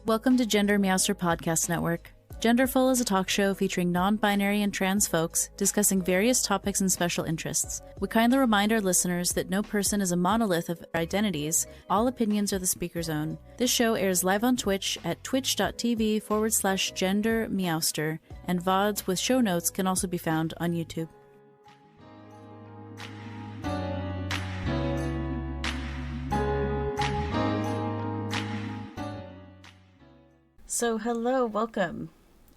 Welcome to Gender Meowster Podcast Network. Genderful is a talk show featuring non-binary and trans folks discussing various topics and special interests. We kindly remind our listeners that no person is a monolith of identities. All opinions are the speaker's own. This show airs live on Twitch at twitch.tv/gendermeowster, and VODs with show notes can also be found on YouTube. So hello, welcome.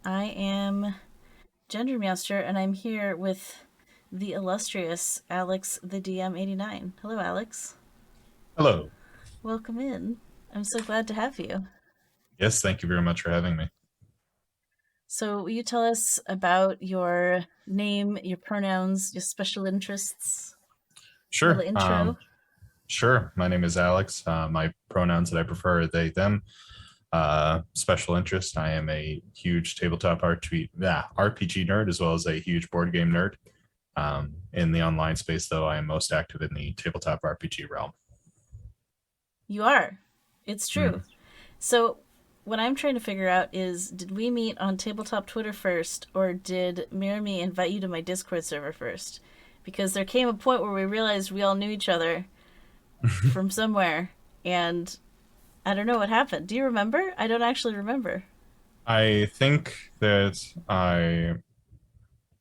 I am Gender Meowster, and I'm here with the illustrious Alex, the DM89. Hello, Alex. Hello. Welcome in. I'm so glad to have you. Yes, thank you very much for having me. So will you tell us about your name, your pronouns, your special interests? Sure. Little intro. Sure. My name is Alex. My pronouns that I prefer are they, them. Special interest. I am a huge tabletop RPG nerd, as well as a huge board game nerd. In the online space, though, I am most active in the tabletop RPG realm. You are. It's true. So what I'm trying to figure out is, did we meet on tabletop Twitter first, or did Mirami invite you to my Discord server first? Because there came a point where we realized we all knew each other from somewhere, and I don't know what happened. Do you remember? I don't actually remember. I think that I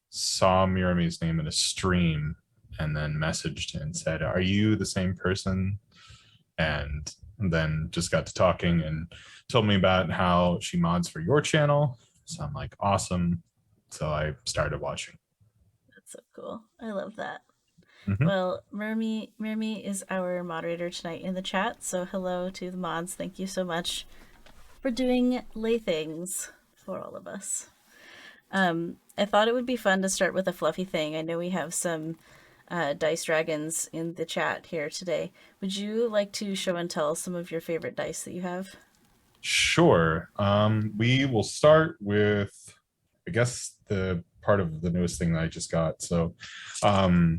saw Mirami's name in a stream and then messaged and said, "Are you the same person?" And then just got to talking and told me about how she mods for your channel. So I'm like, awesome. So I started watching. That's so cool. I love that. Mhm. Well, Mirami is our moderator tonight in the chat, so hello to the mods. Thank you so much for doing lay things for all of us. I thought it would be fun to start with a fluffy thing. I know we have some dice dragons in the chat here today. Would you like to show and tell some of your favorite dice that you have? Sure. We will start with, I guess, the part of the newest thing that I just got. So I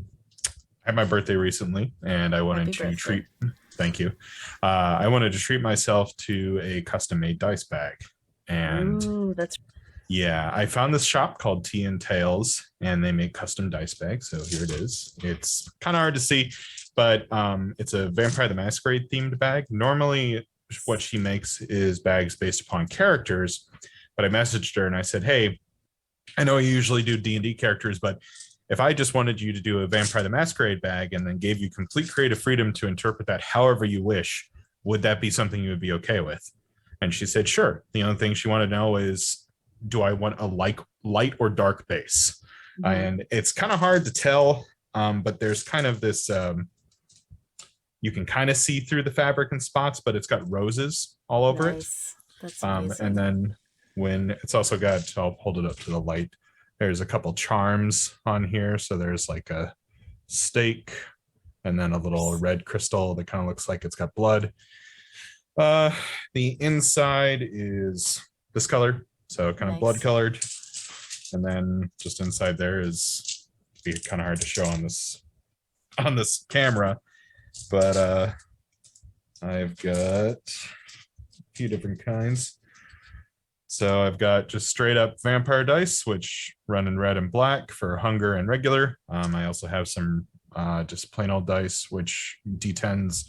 had my birthday recently, and I wanted to treat. Thank you. I wanted to treat myself to a custom-made dice bag, and ooh, that's yeah, I found this shop called Tea and Tails, and they make custom dice bags. So here it is. It's kind of hard to see, but it's a Vampire the Masquerade themed bag. Normally, what she makes is bags based upon characters, but I messaged her and I said, "Hey, I know you usually do D&D characters, but if I just wanted you to do a Vampire the Masquerade bag and then gave you complete creative freedom to interpret that however you wish, would that be something you would be okay with?" And she said, sure. The only thing she wanted to know is, do I want a light or dark base? And it's kind of hard to tell, but there's kind of this, you can kind of see through the fabric in spots, but it's got roses all over it. That's amazing. And then when it's also got, I'll hold it up to the light, there's a couple charms on here. So there's like a stake and then a little red crystal that kind of looks like it's got blood. The inside is this color, so kind of blood colored. And then just inside there is, be kind of hard to show on this camera, but I've got a few different kinds. So I've got just straight up vampire dice, which run in red and black for hunger and regular. I also have some just plain old dice, which D10s,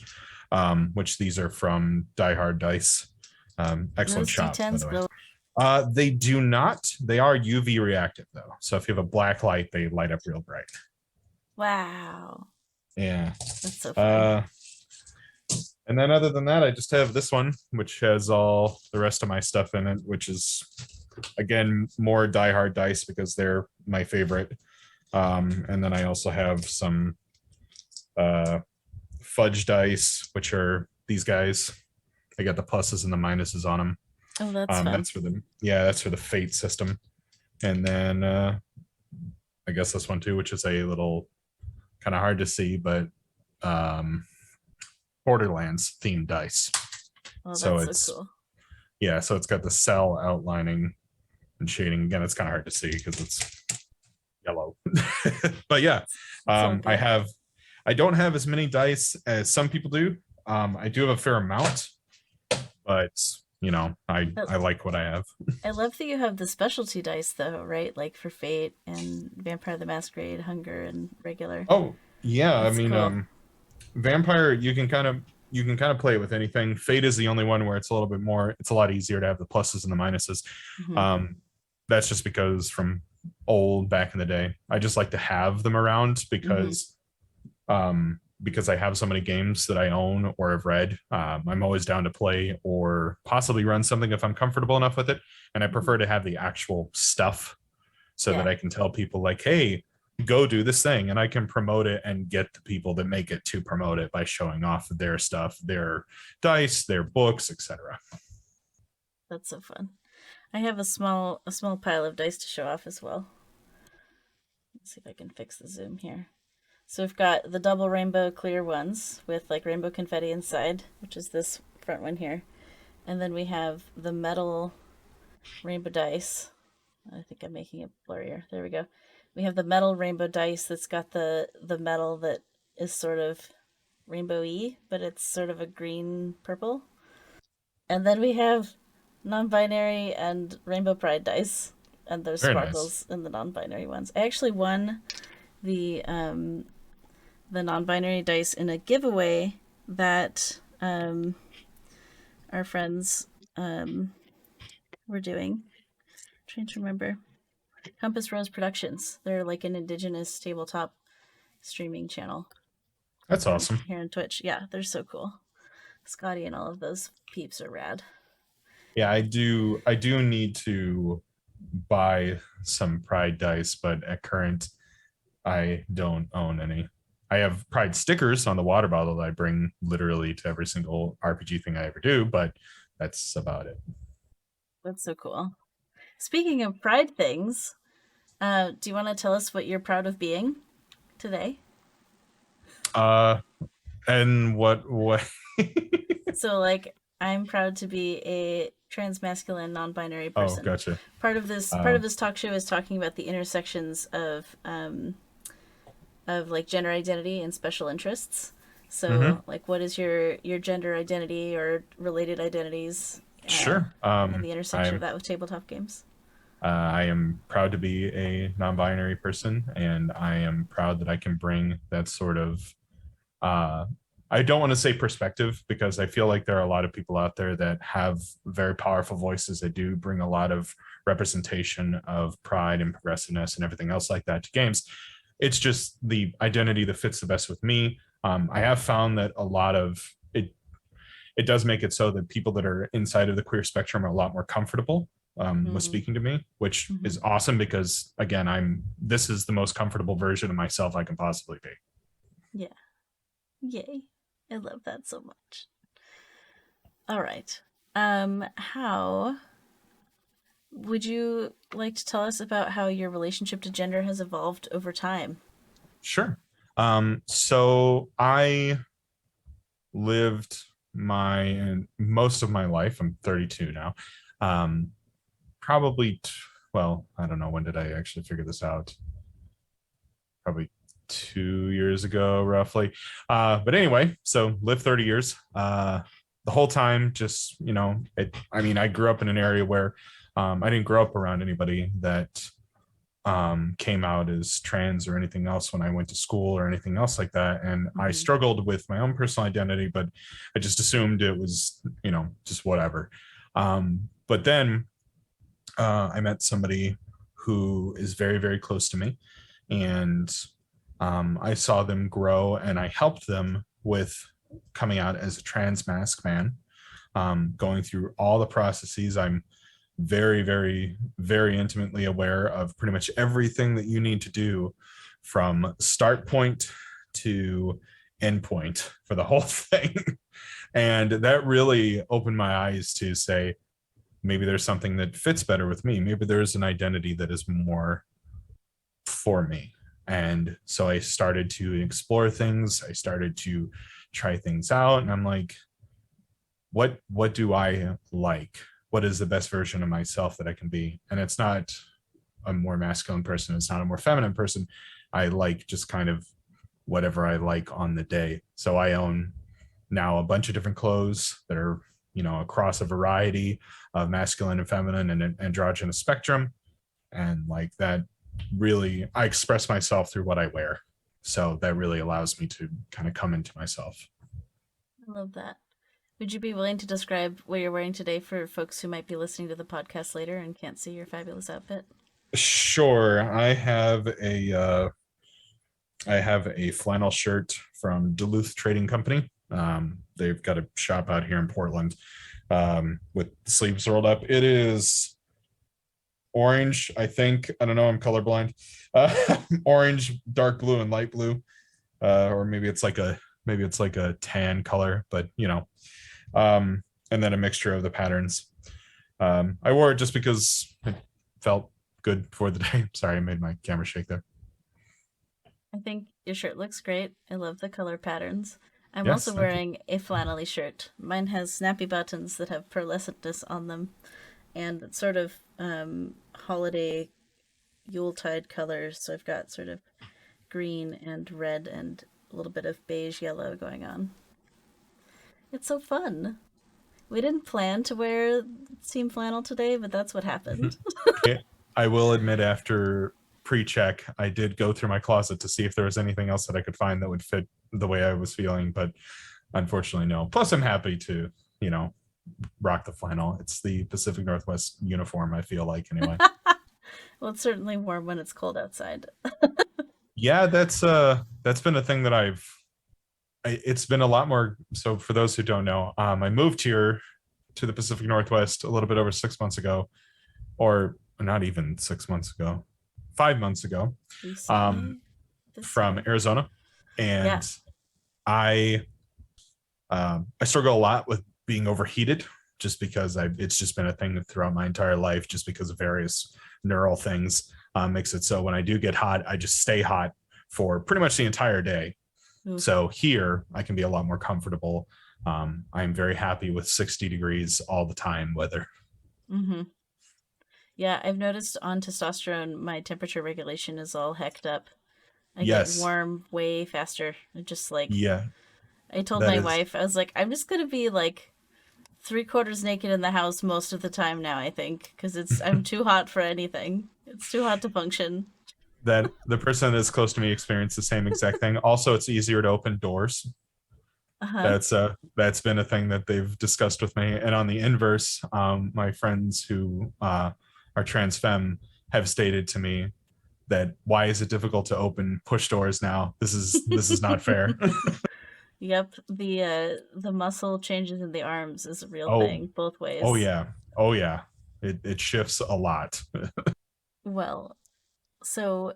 which these are from Die Hard Dice. Excellent shop, by the way. They do not. They are UV reactive, though. So if you have a black light, they light up real bright. Wow. Yeah. That's so fun. And then other than that, I just have this one, which has all the rest of my stuff in it, which is, again, more Die Hard dice because they're my favorite. And then I also have some fudge dice, which are these guys. They got the pluses and the minuses on them. Oh, that's fun. That's for the fate system. And then I guess this one too, which is a little kind of hard to see, but Borderlands themed dice. Oh, so it's so cool. Yeah, so it's got the cell outlining and shading. Again, it's kind of hard to see because it's yellow. But yeah, I don't have as many dice as some people do. I do have a fair amount, but I I like what I have. I love that you have the specialty dice though, right? Like for Fate and Vampire the Masquerade, Hunger, and regular. Oh yeah, I That's mean, cool. Vampire, you can kind of play it with anything. Fate is the only one where it's a little bit more. It's a lot easier to have the pluses and the minuses. Hmm. Um, that's just because from old back in the day, I just like to have them around Hmm. because I have so many games that I own or have read. I'm always down to play or possibly run something if I'm comfortable enough with it, and I Hmm. prefer to have the actual stuff so that Yeah, I can tell people like, hey, go do this thing, and I can promote it and get the people that make it to promote it by showing off their stuff, their dice, their books, etc. that's so fun. I have a small pile of dice to show off as well. Let's see if I can fix the zoom here. So we've got the double rainbow clear ones with like rainbow confetti inside, which is this front one here. And then we have the metal rainbow dice. I think I'm making it blurrier. There we go. We have the metal rainbow dice that's got the metal that is sort of rainbowy, but it's sort of a green purple. And then we have non-binary and rainbow pride dice, and there's Very nice. sparkles in the non-binary ones. I actually won the um, the non-binary dice in a giveaway that our friends were doing. I'm trying to remember. Compass Rose Productions. They're like an indigenous tabletop streaming channel That's here awesome. here on Twitch. Yeah, they're so cool. Scotty and all of those peeps are rad. Yeah, I do need to buy some Pride dice, but at current, I don't own any. I have Pride stickers on the water bottle that I bring literally to every single RPG thing I ever do, but that's about it. That's so cool. Speaking of pride things, do you want to tell us what you're proud of being today? Uh, and what? So, like, I'm proud to be a transmasculine, non-binary Oh, person. gotcha. Part of this talk show is talking about the intersections of like gender identity and special interests. Mm-hmm. So, like, what is your gender identity or related identities, Sure. and the intersection of that with tabletop games? I am proud to be a non-binary person, and I am proud that I can bring that sort of. Uh, I don't want to say perspective because I feel like there are a lot of people out there that have very powerful voices that do bring a lot of representation of pride and progressiveness and everything else like that to games. It's just the identity that fits the best with me. I have found that a lot of it does make it so that people that are inside of the queer spectrum are a lot more comfortable with Mm-hmm. speaking to me, which Mm-hmm. is awesome because again, this is the most comfortable version of myself I can possibly be. Yeah. Yay. I love that so much. All right. How would you like to tell us about how your relationship to gender has evolved over time? Sure. So I lived my most of my life. I'm 32 now. Um, probably, well, I don't know when did I actually figure this out. Probably 2 years ago, roughly. But anyway, so lived 30 years. The whole time, just I mean, I grew up in an area where I didn't grow up around anybody that came out as trans or anything else when I went to school or anything else like that. And I Mm-hmm. struggled with my own personal identity, but I just assumed it was, just whatever. But then I met somebody who is very, very close to me. And I saw them grow and I helped them with coming out as a trans mask man, going through all the processes. I'm very, very, very intimately aware of pretty much everything that you need to do from start point to end point for the whole thing. And that really opened my eyes to say, maybe there's something that fits better with me. Maybe there's an identity that is more for me. And so I started to explore things. I started to try things out. And I'm like, what do I like? What is the best version of myself that I can be? And it's not a more masculine person, it's not a more feminine person. I like just kind of whatever I like on the day. So I own now a bunch of different clothes that are across a variety of masculine and feminine and androgynous spectrum. And like that, really, I express myself through what I wear. So that really allows me to kind of come into myself. I love that. Would you be willing to describe what you're wearing today for folks who might be listening to the podcast later and can't see your fabulous outfit? Sure. I have a flannel shirt from Duluth Trading Company. They've got a shop out here in Portland, with the sleeves rolled up. It is orange, I think. I don't know. I'm colorblind. Orange, dark blue, and light blue, or maybe it's like a tan color, but and then a mixture of the patterns. I wore it just because it felt good for the day. Sorry, I made my camera shake there. I think your shirt looks great. I love the color patterns. I'm Yes, also thank you. wearing a flannelly shirt. Mine has snappy buttons that have pearlescentness on them, and it's sort of holiday Yuletide colors. So I've got sort of green and red and a little bit of beige yellow going on. It's so fun. We didn't plan to wear team flannel today, but that's what happened. It, I will admit, after pre-check, I did go through my closet to see if there was anything else that I could find that would fit the way I was feeling, but unfortunately, no. Plus, I'm happy to, you know, rock the flannel. It's the Pacific Northwest uniform, I feel like, anyway. Well, it's certainly warm when it's cold outside. Yeah, that's been a thing that it's been a lot more. So for those who don't know, I moved here to the Pacific Northwest a little bit over 6 months ago, or not even 6 months ago, 5 months ago, um, Recently, this from year. Arizona. Yeah. And I I struggle a lot with being overheated, just because it's just been a thing throughout my entire life, just because of various neural things. Makes it so when I do get hot, I just stay hot for pretty much the entire day. Oof. So here I can be a lot more comfortable. I'm very happy with 60 degrees all the time weather. Mm-hmm. Yeah, I've noticed on testosterone, my temperature regulation is all hecked up. I get Yes. warm way faster. Just like Yeah, I told that my is wife, I was like, I'm just gonna be like three quarters naked in the house most of the time now. I think because I'm too hot for anything. It's too hot to function. that the person that's close to me experienced the same exact thing. Also, it's easier to open doors. Uh huh. That's been a thing that they've discussed with me. And on the inverse, my friends who are trans femme have stated to me that why is it difficult to open push doors now? This is not fair. Yep. The muscle changes in the arms is a real Oh, thing, both oh ways. yeah, oh yeah. It shifts a lot. Well, so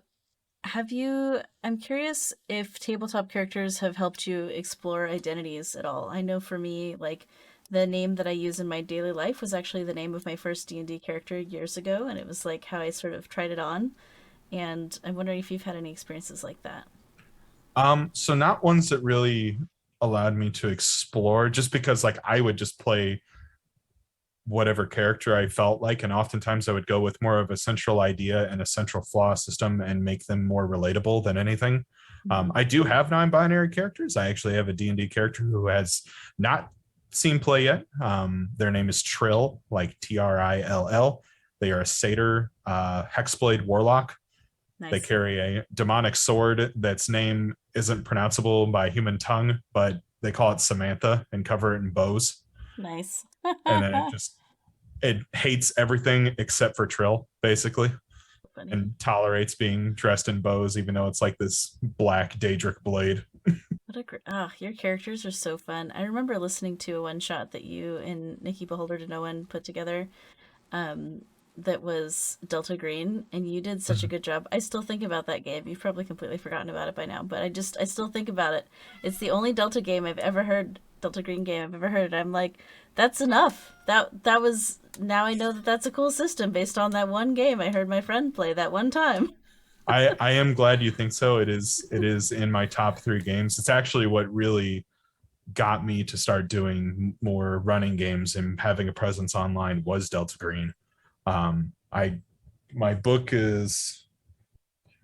have you? I'm curious if tabletop characters have helped you explore identities at all. I know for me, like the name that I use in my daily life was actually the name of my first D&D character years ago, and it was like how I sort of tried it on. And I'm wondering if you've had any experiences like that. So not ones that really allowed me to explore, just because like I would just play whatever character I felt like. And oftentimes I would go with more of a central idea and a central flaw system and make them more relatable than anything. Hmm. I do have non-binary characters. I actually have a D&D character who has not seen play yet. Their name is Trill, like Trill. They are a satyr hexblade warlock. They Nice. carry a demonic sword that's name isn't pronounceable by human tongue, but they call it Samantha and cover it in bows. Nice. And then it hates everything except for Trill, basically, Funny. and tolerates being dressed in bows, even though it's like this black Daedric blade. What a your characters are so fun. I remember listening to a one shot that you and Nikki Beholder to No One put together. Um, that was Delta Green, and you did such a good job. I still think about that game. You've probably completely forgotten about it by now, but I still think about it. It's the only Delta game I've ever heard, Delta Green game I've ever heard. I'm like, that's enough. That was now I know that that's a cool system based on that one game I heard my friend play that one time. I am glad you think so. It is in my top three games. It's actually what really got me to start doing more running games and having a presence online was Delta Green. I My book is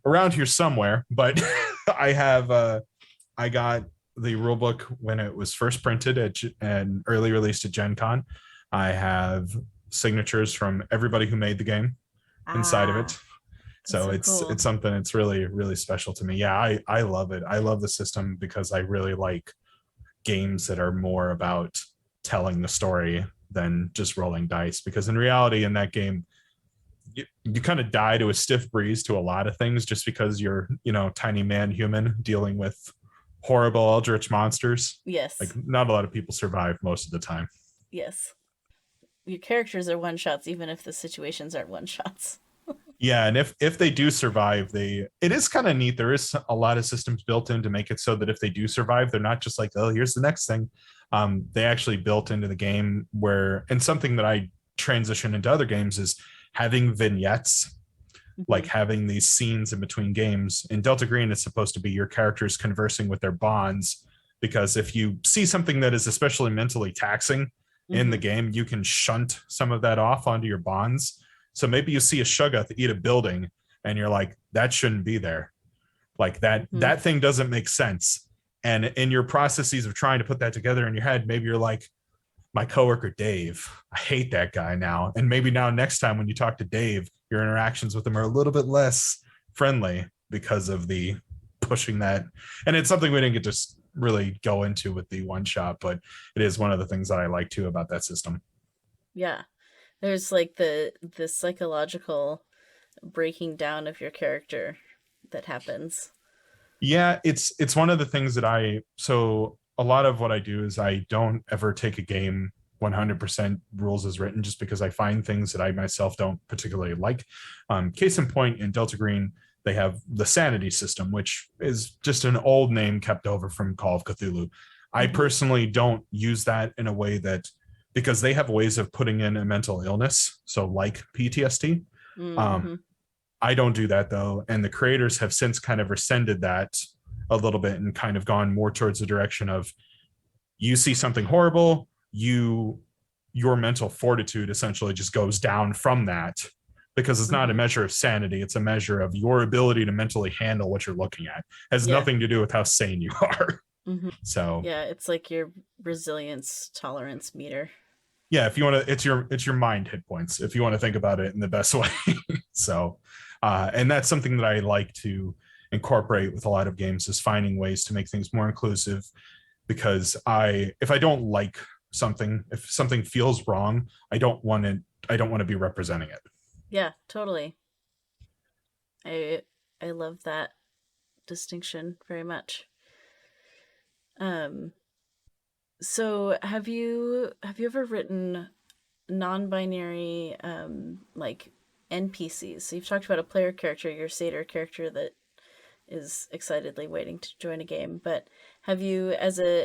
around here somewhere, but I have I got the rulebook when it was first printed and early released at Gen Con. I have signatures from everybody who made the game inside of it. Ah, that's So so it's cool. something that's really really special to me. Yeah, I love it. I love the system because I really like games that are more about telling the story than just rolling dice. Because in reality, in that game, you kind of die to a stiff breeze to a lot of things just because you're tiny man human dealing with horrible eldritch monsters. Like Yes, not a lot of people survive most of the time. yes. Your characters are one shots, even if the situations aren't one shots. Yeah, and if they do survive, it is kind of neat. There is a lot of systems built in to make it so that if they do survive, they're not just like, oh, here's the next thing. They actually built into the game where, and something that I transition into other games is having vignettes, Hmm. like having these scenes in between games. In Delta Green, it's supposed to be your characters conversing with their bonds, because if you see something that is especially mentally taxing in the Hmm. game, you can shunt some of that off onto your bonds. So maybe you see a Shuggoth eat a building and you're like, that shouldn't be there. Like Hmm. that thing doesn't make sense. And in your processes of trying to put that together in your head, maybe you're like, my coworker Dave, I hate that guy now. And maybe now next time when you talk to Dave, your interactions with him are a little bit less friendly because of the pushing that. And it's something we didn't get to really go into with the one shot, but it is one of the things that I like too about that system. Yeah. There's like the psychological breaking down of your character that happens. Yeah, it's one of the things that so a lot of what I do is I don't ever take a game 100% rules as written, just because I find things that I myself don't particularly like. Case in point, in Delta Green, they have the sanity system, which is just an old name kept over from Call of Cthulhu. I Hmm. personally don't use that in a way that, because they have ways of putting in a mental illness, so like PTSD. Um, Hmm. I don't do that though, and the creators have since kind of rescinded that a little bit and kind of gone more towards the direction of, you see something horrible, your mental fortitude essentially just goes down from that, because it's not a Hmm. measure of sanity, it's a measure of your ability to mentally handle what you're looking at. It has Yeah. nothing to do with how sane you are. Hmm. So Yeah, it's like your resilience tolerance meter. yeah, if you want to, it's your mind hit points if you want to think about it in the best way. So and that's something that I like to incorporate with a lot of games, is finding ways to make things more inclusive. Because if I don't like something, if something feels wrong, I don't want to be representing it. Yeah, totally. I I love that distinction very much. Um, so have you ever written non-binary like NPCs? So you've talked about a player character, your satyr character that is excitedly waiting to join a game, but have you as a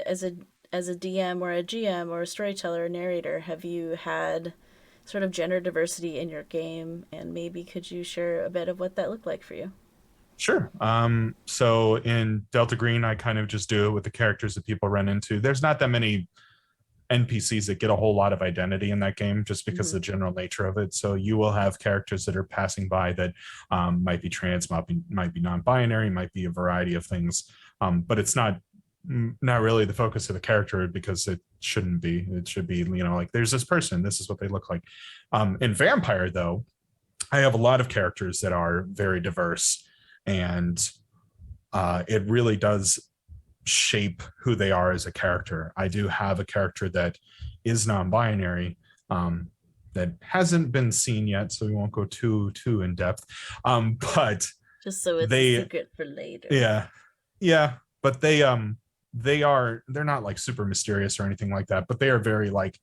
DM or a GM or a storyteller or narrator, have you had sort of gender diversity in your game, and maybe could you share a bit of what that looked like for you? Sure. So in Delta Green, I kind of just do it with the characters that people run into. There's not that many NPCs that get a whole lot of identity in that game, just because Mm-hmm. of the general nature of it. So you will have characters that are passing by that might be trans, might be non-binary, might be a variety of things, but it's not really the focus of the character, because it shouldn't be. It should be, like, there's this person, this is what they look like. In Vampire, though, I have a lot of characters that are very diverse, and it really does shape who they are as a character. I do have a character that is non-binary, that hasn't been seen yet, so we won't go too in depth. But Just so it's a they, secret for later. yeah, yeah, but they're not like super mysterious or anything like that, but they are very like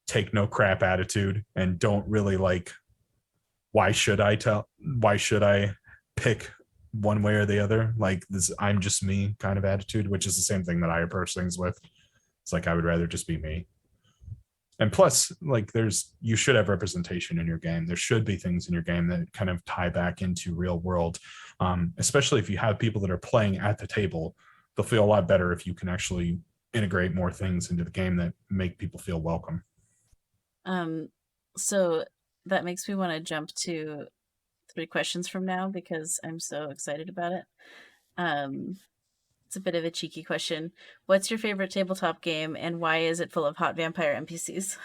take no crap attitude, and don't really like, why should I pick one way or the other, like this I'm just me kind of attitude, which is the same thing that I approach things with. It's like I would rather just be me. And plus, like, you should have representation in your game. There should be things in your game that kind of tie back into real world, especially if you have people that are playing at the table. They'll feel a lot better if you can actually integrate more things into the game that make people feel welcome. Um, so that makes me want to jump to 3 questions from now because I'm so excited about it. Um, It's a bit of a cheeky question. What's your favorite tabletop game, and why is it full of hot vampire NPCs?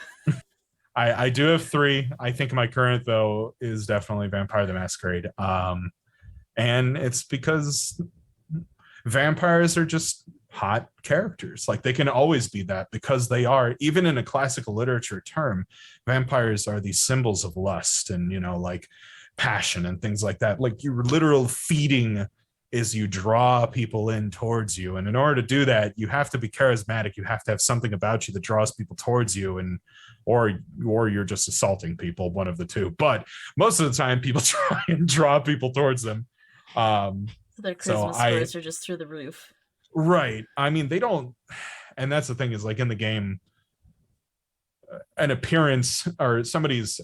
I do have three. I think my current though is definitely Vampire the Masquerade. And it's because vampires are just hot characters. Like they can always be that because they are, even in a classical literature term, vampires are these symbols of lust and, you know, like passion and things like that. Like your literal feeding is you draw people in towards you. And in order to do that, you have to be charismatic. You have to have something about you that draws people towards you, and or you're just assaulting people, one of the two. But most of the time people try and draw people towards them. So their So charisma I scores are just through the roof. Right. I mean, they don't, and that's the thing is like in the game, an appearance or somebody's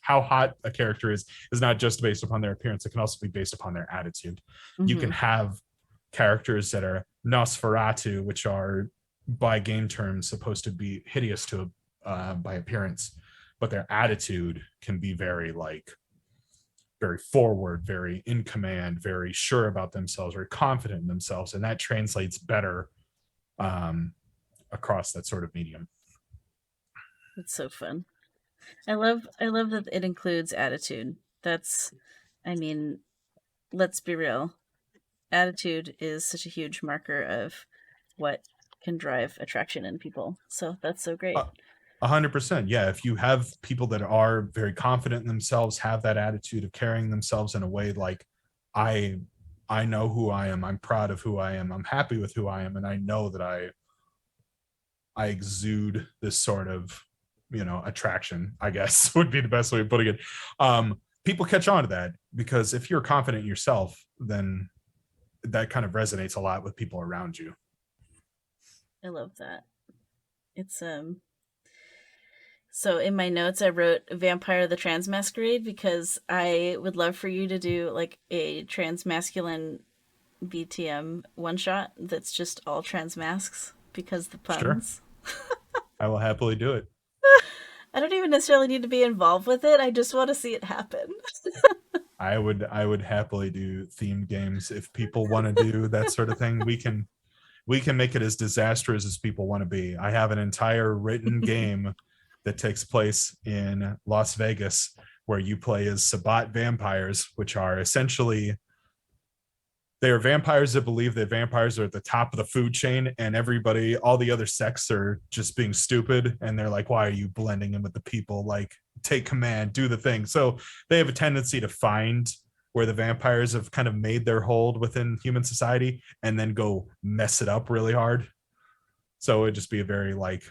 how hot a character is not just based upon their appearance. It can also be based upon their attitude. You can have characters that are Nosferatu, which are by game terms supposed to be hideous to by appearance, but their attitude can be very like very forward, very in command, very sure about themselves, very confident in themselves, and that translates better across that sort of medium. It's so fun. I love that it includes attitude. That's, I mean, let's be real. Attitude is such a huge marker of what can drive attraction in people. So that's so great. 100%. Yeah. If you have people that are very confident in themselves, have that attitude of carrying themselves in a way like, I I know who I am. I'm proud of who I am. I'm happy with who I am, and I know that I exude this sort of, you know, attraction, I guess would be the best way of putting it. People catch on to that because if you're confident in yourself, then that kind of resonates a lot with people around you. I love that. It's So in my notes, I wrote Vampire the Transmasquerade because I would love for you to do like a transmasculine BTM one shot that's just all trans masks because the Sure. puns. I will happily do it. I don't even necessarily need to be involved with it. I just want to see it happen. I would happily do themed games if people want to do that sort of thing. We can make it as disastrous as people want to be. I have an entire written game that takes place in Las Vegas where you play as Sabbat vampires, which are essentially they are vampires that believe that vampires are at the top of the food chain and everybody, all the other sects are just being stupid. And they're like, why are you blending in with the people? Like, take command, do the thing. So they have a tendency to find where the vampires have kind of made their hold within human society and then go mess it up really hard. So it'd just be a very like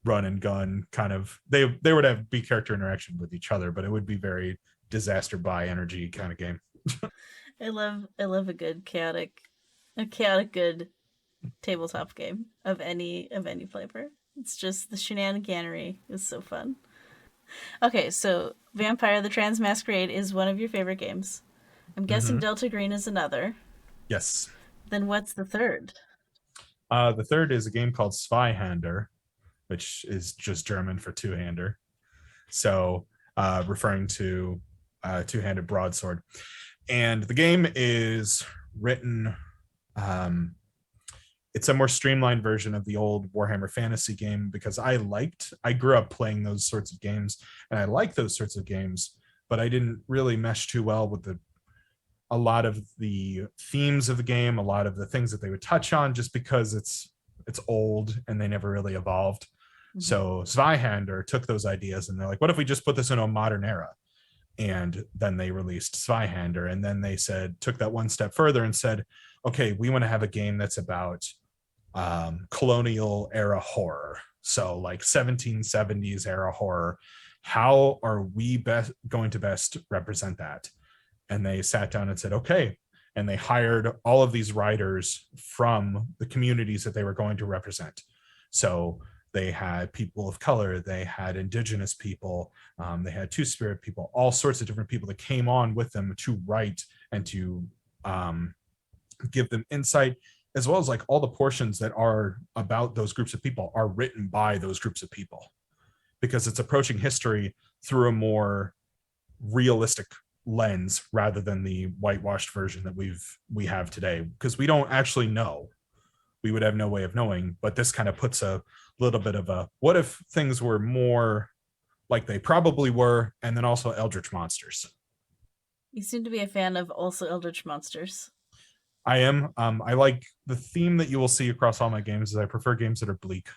run and gun kind of they would have be character interaction with each other, but it would be very disaster by energy kind of game. I love a chaotic good tabletop game of any flavor. It's just the shenaniganery is so fun. Okay, so Vampire the Transmasquerade is one of your favorite games. I'm guessing Mm-hmm. Delta Green is another. Yes. Then what's the third? The third is a game called Zweihander, which is just German for two-hander. So referring to two-handed broadsword. And the game is written. Um, it's a more streamlined version of the old Warhammer Fantasy game because I grew up playing those sorts of games and I like those sorts of games, but I didn't really mesh too well with a lot of the themes of the game, a lot of the things that they would touch on, just because it's old and they never really evolved. Mhm. So Zweihander took those ideas and they're like, what if we just put this in a modern era? And then they released Zweihander, and then they took that one step further and said, okay, we want to have a game that's about colonial era horror, so like 1770s era horror. How are we going to best represent that? And they sat down and said, okay, and they hired all of these writers from the communities that they were going to represent. So they had people of color, they had indigenous people, they had two-spirit people, all sorts of different people that came on with them to write and to give them insight, as well as like all the portions that are about those groups of people are written by those groups of people because it's approaching history through a more realistic lens rather than the whitewashed version that we have today, because we don't actually know. We would have no way of knowing, but this kind of puts a little bit of a, what if things were more like they probably were, and then also eldritch monsters. You seem to be a fan of also Eldritch Monsters. I am. I like the theme that you will see across all my games is I prefer games that are bleak,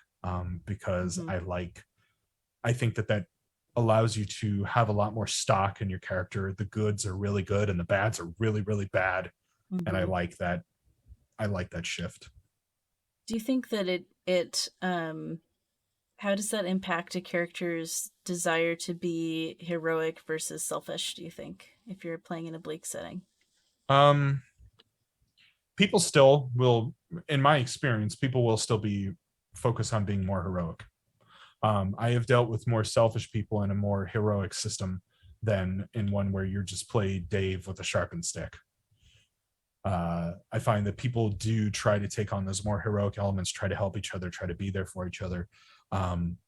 because I think that allows you to have a lot more stock in your character. The goods are really good and the bads are really, really bad. And I like that. I like that shift. Do you think that it how does that impact a character's desire to be heroic versus selfish, do you think, if you're playing in a bleak setting? Um, People still will, in my experience, people will still be focused on being more heroic. I have dealt with more selfish people in a more heroic system than in one where you're just play Dave with a sharpened stick. I find that people do try to take on those more heroic elements, try to help each other, try to be there for each other,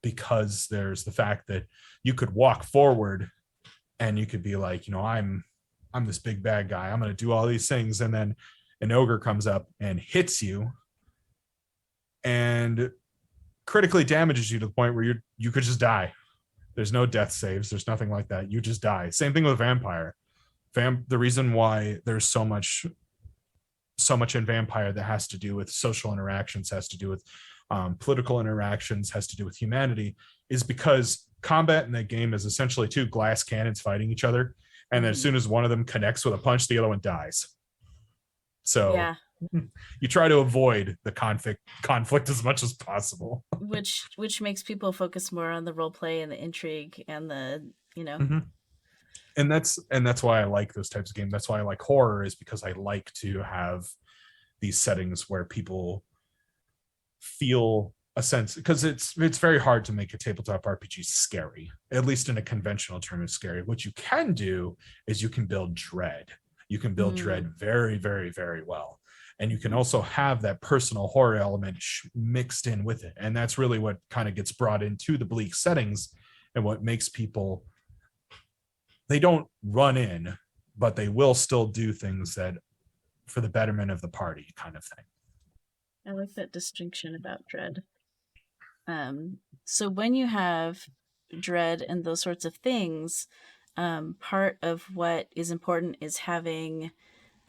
because there's the fact that you could walk forward and you could be like, I'm this big bad guy, I'm going to do all these things, and then an ogre comes up and hits you and critically damages you to the point where you could just die. There's no death saves, there's nothing like that, you just die. Same thing with vampire. The reason why there's so much in vampire that has to do with social interactions, has to do with political interactions, has to do with humanity, is because combat in that game is essentially two glass cannons fighting each other, and as soon as one of them connects with a punch, the other one dies. So you try to avoid the conflict as much as possible, which makes people focus more on the role play and the intrigue and the and that's why I like those types of games. That's why I like horror, is because I like to have these settings where people feel a sense, because it's very hard to make a tabletop RPG scary, at least in a conventional term of scary. What you can do is you can build dread. You can build dread very, very, very well. And you can also have that personal horror element mixed in with it. And that's really what kind of gets brought into the bleak settings, and what makes people, they don't run in, but they will still do things that for the betterment of the party kind of thing. I like that distinction about dread. So when you have dread and those sorts of things, part of what is important is having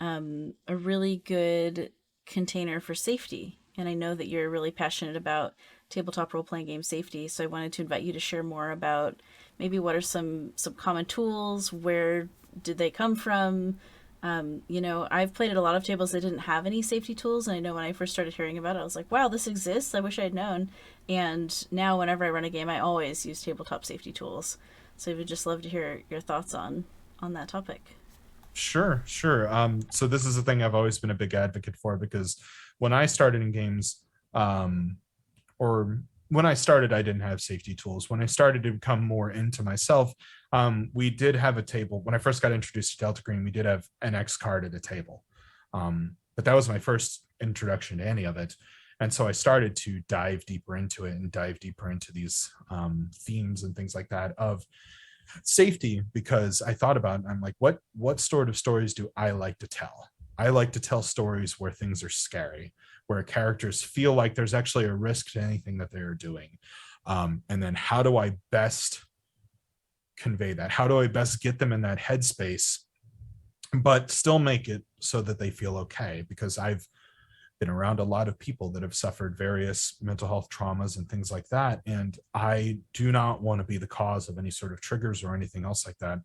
a really good container for safety. And I know that you're really passionate about tabletop role-playing game safety, so I wanted to invite you to share more about maybe what are some common tools, where did they come from. I've played at a lot of tables that didn't have any safety tools, and I know when I first started hearing about it, I was like, wow, this exists, I wish I'd known. And now whenever I run a game, I always use tabletop safety tools. So I would just love to hear your thoughts on that topic. Sure. So this is a thing I've always been a big advocate for, because when I started in games, or when I started, I didn't have safety tools. When I started to become more into myself, we did have a table. When I first got introduced to Delta Green, we did have an X card at a table. But that was my first introduction to any of it. And so I started to dive deeper into it and dive deeper into these themes and things like that of safety, because I thought about it, I'm like, what sort of stories do I like to tell? I like to tell stories where things are scary, where characters feel like there's actually a risk to anything that they're doing. And then how do I best convey that? How do I best get them in that headspace, but still make it so that they feel okay? Because I've been around a lot of people that have suffered various mental health traumas and things like that. And I do not want to be the cause of any sort of triggers or anything else like that,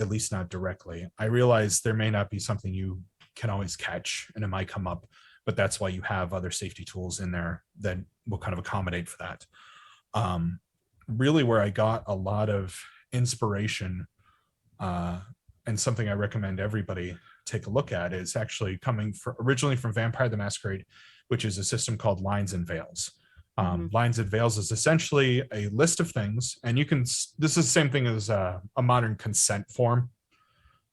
at least not directly. I realize there may not be something you can always catch, and it might come up, but that's why you have other safety tools in there that will kind of accommodate for that. Really where I got a lot of inspiration, and something I recommend everybody take a look at, is actually coming originally from Vampire the Masquerade, which is a system called Lines and Veils. Lines and Veils is essentially a list of things, and this is the same thing as a modern consent form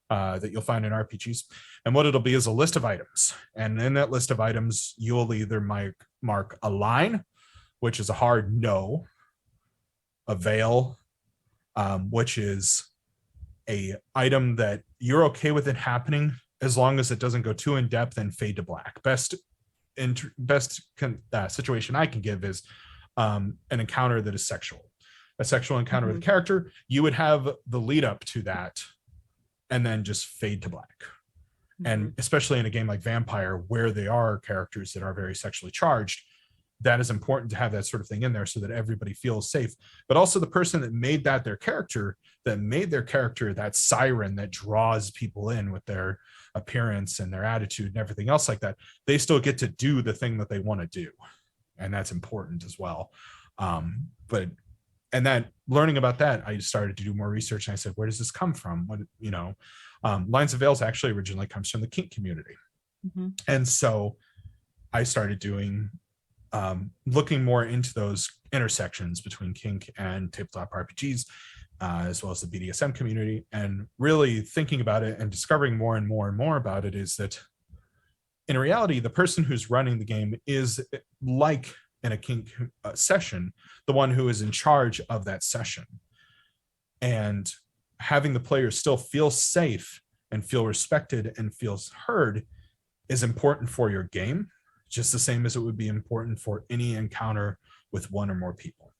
that you'll find in RPGs. And what it'll be is a list of items. And in that list of items, you'll either mark a line, which is a hard no, a veil, which is a item that you're okay with it happening as long as it doesn't go too in depth and fade to black. Best situation I can give is an encounter that is sexual, a sexual encounter with a character. You would have the lead up to that and then just fade to black. And especially in a game like Vampire, where they are characters that are very sexually charged, that is important to have that sort of thing in there so that everybody feels safe. But also the person that made that their character, that siren that draws people in with their appearance and their attitude and everything else like that, they still get to do the thing that they want to do. And that's important as well. And that learning about that, I started to do more research, and I said, where does this come from? What, Lines of Veils actually originally comes from the kink community. And so I started doing looking more into those intersections between kink and tabletop RPGs, as well as the BDSM community, and really thinking about it and discovering more and more and more about it is that in reality, the person who's running the game is, like in a kink session, the one who is in charge of that session. And having the players still feel safe and feel respected and feels heard is important for your game, just the same as it would be important for any encounter with one or more people.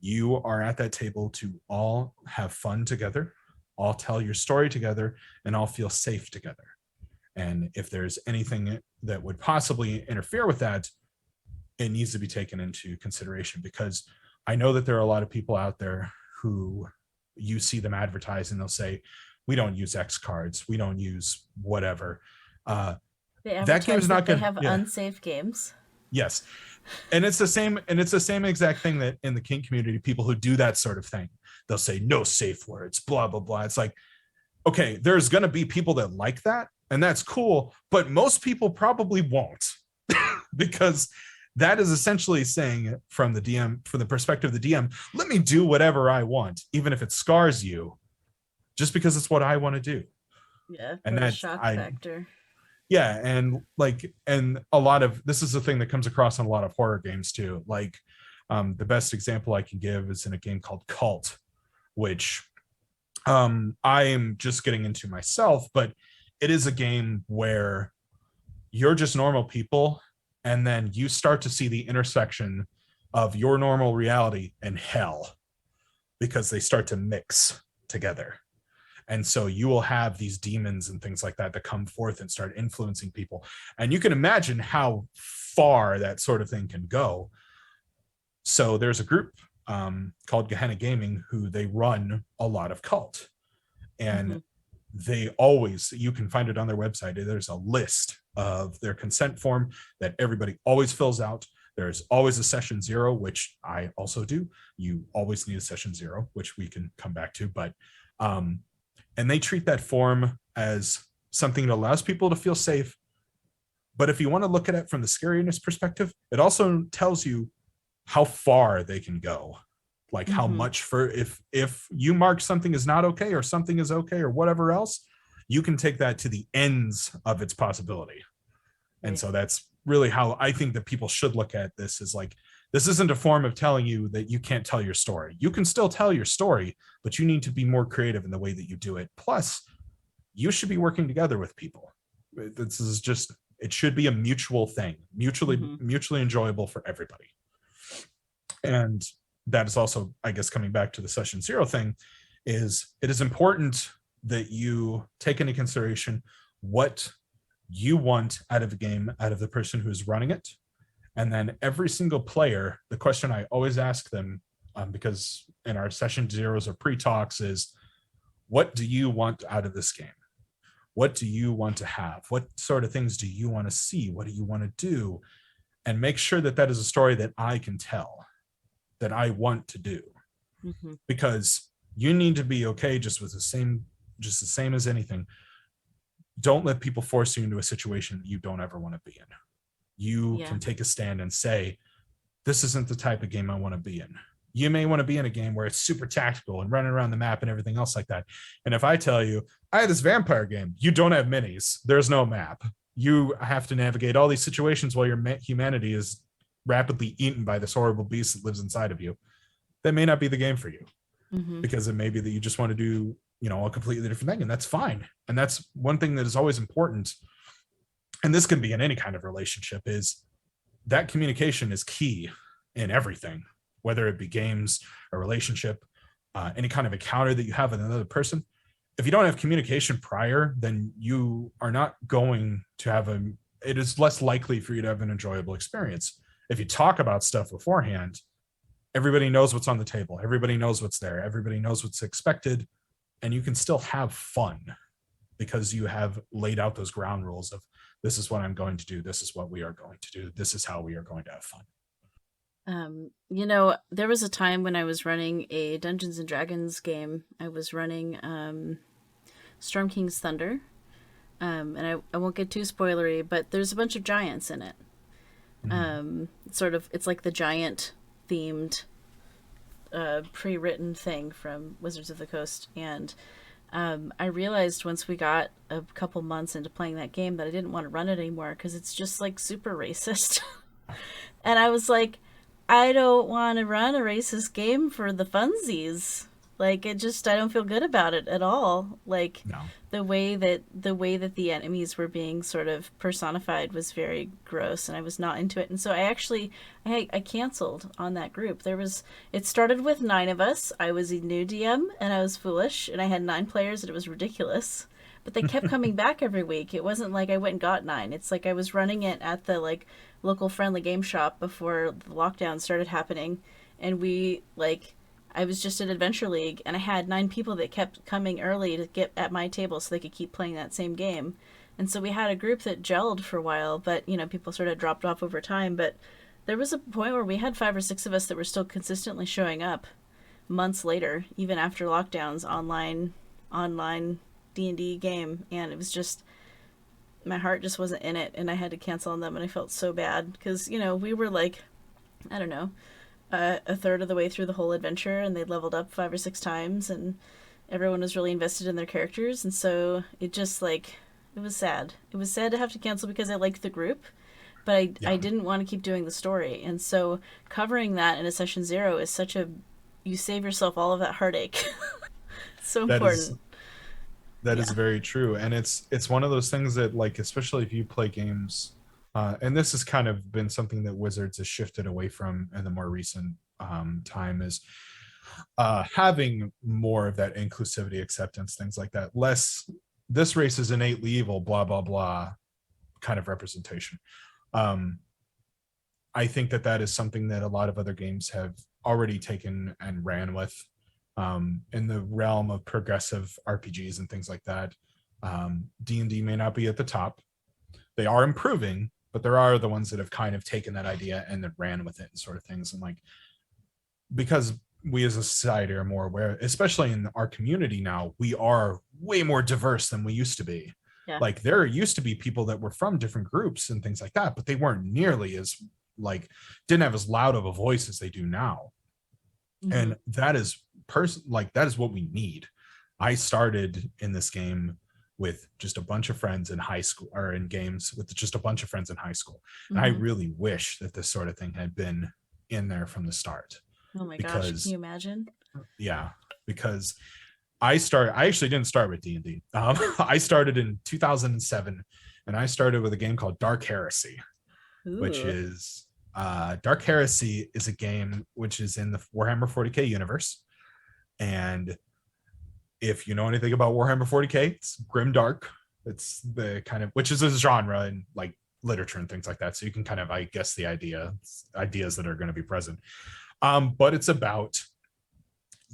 You are at that table to all have fun together, all tell your story together, and all feel safe together. And if there's anything that would possibly interfere with that, it needs to be taken into consideration, because I know that there are a lot of people out there who you see them advertise and they'll say, we don't use X cards, we don't use whatever. That game is not good. They have unsafe games. Yes. And it's the same exact thing that in the kink community, people who do that sort of thing, they'll say no safe words, blah, blah, blah. It's like, okay, there's going to be people that like that, and that's cool, but most people probably won't because that is essentially saying from the perspective of the DM, let me do whatever I want, even if it scars you, just because it's what I want to do. Yeah. And that shock factor. Yeah. And a lot of, this is the thing that comes across in a lot of horror games too. Like the best example I can give is in a game called Cult, which I am just getting into myself, but it is a game where you're just normal people, and then you start to see the intersection of your normal reality and hell, because they start to mix together. And so you will have these demons and things like that come forth and start influencing people. And you can imagine how far that sort of thing can go. So there's a group called Gehenna Gaming who they run a lot of Cult. And they always, you can find it on their website, there's a list of their consent form that everybody always fills out. There's always a session 0, which I also do. You always need a session 0, which we can come back to, but and they treat that form as something that allows people to feel safe. But if you want to look at it from the scariness perspective, it also tells you how far they can go. Like how much for, if you mark something is not okay or something is okay or whatever else, you can take that to the ends of its possibility. And so that's really how I think that people should look at this, is like, this isn't a form of telling you that you can't tell your story. You can still tell your story, but you need to be more creative in the way that you do it. Plus, you should be working together with people. This is just, it should be a mutual thing, mutually enjoyable for everybody. And that is also, I guess, coming back to the session 0 thing, is it is important that you take into consideration what you want out of the game, out of the person who's running it. And then every single player, the question I always ask them, because in our session 0s or pre-talks, is what do you want out of this game? What do you want to have? What sort of things do you want to see? What do you want to do? And make sure that that is a story that I can tell, that I want to do. Because you need to be okay just the same as anything. Don't let people force you into a situation that you don't ever want to be in. You can take a stand and say, this isn't the type of game I want to be in. You may want to be in a game where it's super tactical and running around the map and everything else like that. And if I tell you, I have this vampire game, you don't have minis, there's no map. You have to navigate all these situations while your humanity is rapidly eaten by this horrible beast that lives inside of you. That may not be the game for you, because it may be that you just want to do a completely different thing, and that's fine. And that's one thing that is always important, and this can be in any kind of relationship, is that communication is key in everything, whether it be games, a relationship, any kind of encounter that you have with another person. If you don't have communication prior, then you are not going to have it is less likely for you to have an enjoyable experience. If you talk about stuff beforehand, everybody knows what's on the table, everybody knows what's there, everybody knows what's expected, and you can still have fun because you have laid out those ground rules of, this is what I'm going to do, this is what we are going to do, this is how we are going to have fun. There was a time when I was running a Dungeons and Dragons game. I was running Storm King's Thunder. And I won't get too spoilery, but there's a bunch of giants in it. It's like the giant themed pre-written thing from Wizards of the Coast. And I realized once we got a couple months into playing that game that I didn't want to run it anymore because it's just like super racist. And I was like, I don't want to run a racist game for the funsies. Like, I don't feel good about it at all. Like, No. the way that the enemies were being sort of personified was very gross, and I was not into it. And so I canceled on that group. It started with 9 of us. I was a new DM, and I was foolish, and I had 9 players, and it was ridiculous. But they kept coming back every week. It wasn't like I went and got 9. It's like I was running it at the like local friendly game shop before the lockdown started happening, and I was just at Adventure League, and I had 9 people that kept coming early to get at my table so they could keep playing that same game. And so we had a group that gelled for a while, but, people sort of dropped off over time. But there was a point where we had 5 or 6 of us that were still consistently showing up months later, even after lockdowns, online D&D game. And it was just, my heart just wasn't in it, and I had to cancel on them, and I felt so bad because, we were like, I don't know, a third of the way through the whole adventure, and they'd leveled up 5 or 6 times, and everyone was really invested in their characters. And so it just it was sad. It was sad to have to cancel because I liked the group, but I didn't want to keep doing the story. And so covering that in a session 0 is you save yourself all of that heartache. So important. That is very true. And it's one of those things that, like, especially if you play games, and this has kind of been something that Wizards has shifted away from in the more recent time, is having more of that inclusivity, acceptance, things like that. Less, this race is innately evil, blah, blah, blah, kind of representation. I think that is something that a lot of other games have already taken and ran with in the realm of progressive RPGs and things like that. D&D may not be at the top. They are improving, but there are the ones that have kind of taken that idea and then ran with it and sort of things. And like, because we as a society are more aware, especially in our community now, we are way more diverse than we used to be. Yeah. Like, there used to be people that were from different groups and things like that, but they weren't nearly as didn't have as loud of a voice as they do now. Mm-hmm. And that is that is what we need. I started in this game with just a bunch of friends in high school, or in games with just a bunch of friends in high school. Mm-hmm. And I really wish that this sort of thing had been in there from the start. Oh my gosh, can you imagine? Yeah, because I actually didn't start with D&D. I started in 2007, and I started with a game called Dark Heresy. Ooh. Which is Dark Heresy is a game which is in the Warhammer 40k universe. And if you know anything about Warhammer 40k, it's grim dark. It's the kind of, which is a genre in like literature and things like that. So you can kind of, I guess, the ideas that are going to be present. But it's about,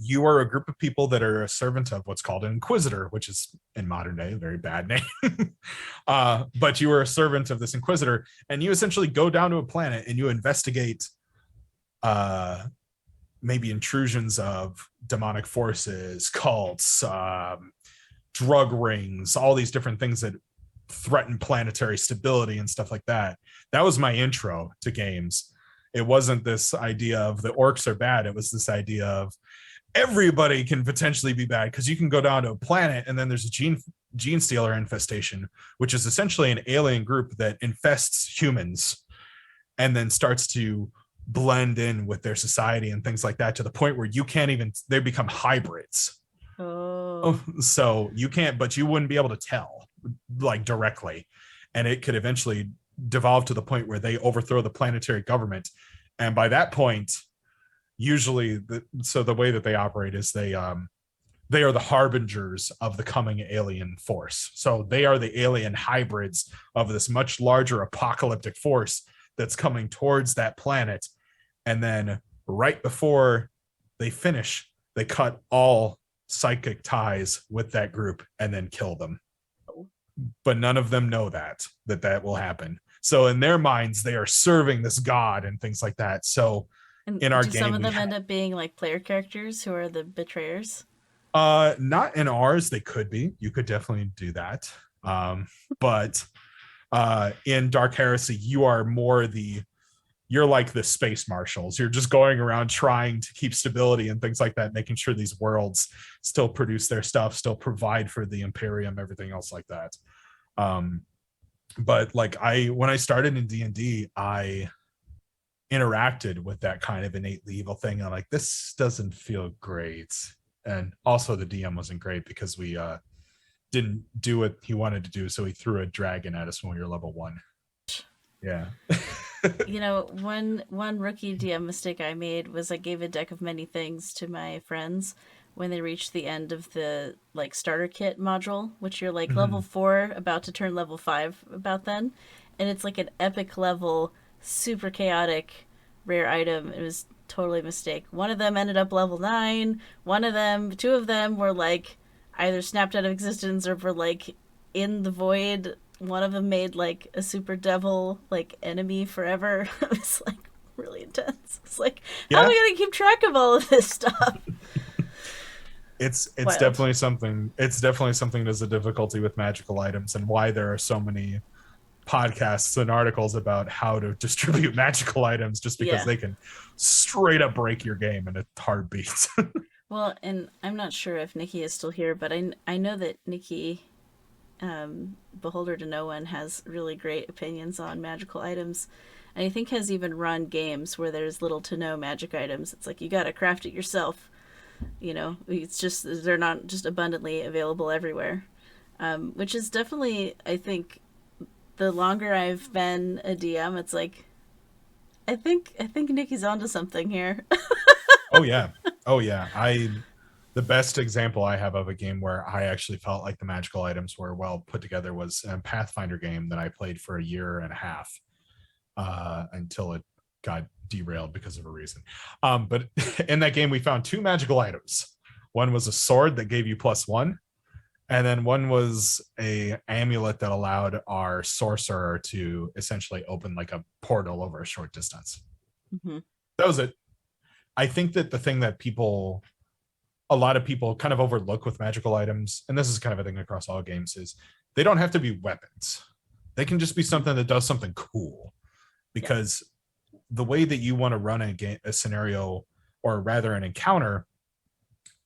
you are a group of people that are a servant of what's called an Inquisitor, which is in modern day a very bad name. But you are a servant of this Inquisitor, and you essentially go down to a planet and you investigate maybe intrusions of demonic forces, cults, drug rings, all these different things that threaten planetary stability and stuff like that. That was my intro to games. It wasn't this idea of the orcs are bad. It was this idea of everybody can potentially be bad, because you can go down to a planet and then there's a gene stealer infestation, which is essentially an alien group that infests humans and then starts to blend in with their society and things like that, to the point where you can't even, they become hybrids. Oh. So you can't, but you wouldn't be able to tell like directly. And it could eventually devolve to the point where they overthrow the planetary government. And by that point, usually the way that they operate is they are the harbingers of the coming alien force. So they are the alien hybrids of this much larger apocalyptic force that's coming towards that planet. And then right before they finish, they cut all psychic ties with that group and then kill them. But none of them know that will happen. So in their minds, they are serving this god and things like that. So And in our do game, some of them end up being like player characters who are the betrayers? Not in ours. They could be. You could definitely do that. But in Dark Heresy, you're like the space marshals. You're just going around trying to keep stability and things like that, making sure these worlds still produce their stuff, still provide for the Imperium, everything else like that. But like when I started in D&D, I interacted with that kind of innately evil thing. I'm like, this doesn't feel great. And also the DM wasn't great because we didn't do what he wanted to do. So he threw a dragon at us when we were level 1. Yeah. One rookie DM mistake I made was I gave a deck of many things to my friends when they reached the end of the like starter kit module, which you're like level 4 about to turn level 5 about then, and it's like an epic level, super chaotic rare item. It was totally a mistake. One of them ended up level 9. Two of them were like either snapped out of existence or were like in the void. One of them made like a super devil like enemy forever. It was like really intense. It's like, how am I gonna keep track of all of this stuff? It's definitely something. It's definitely something that's a difficulty with magical items, and why there are so many podcasts and articles about how to distribute magical items, just because they can straight up break your game in a heartbeat. Well, and I'm not sure if Nikki is still here, but I know that Nikki, Beholder to No One, has really great opinions on magical items, and I think has even run games where there's little to no magic items. It's like you gotta craft it yourself. It's just they're not just abundantly available everywhere, which is definitely, I think, the longer I've been a DM, it's like I think Nikki's onto something here. Oh yeah. The best example I have of a game where I actually felt like the magical items were well put together was a Pathfinder game that I played for a year and a half until it got derailed because of a reason. But in that game, we found 2 magical items. One was a sword that gave you +1, and then one was a amulet that allowed our sorcerer to essentially open like a portal over a short distance. Mm-hmm. That was it. I think that the thing that a lot of people kind of overlook with magical items, and this is kind of a thing across all games, is they don't have to be weapons. They can just be something that does something cool. Because the way that you want to run a scenario, or rather an encounter,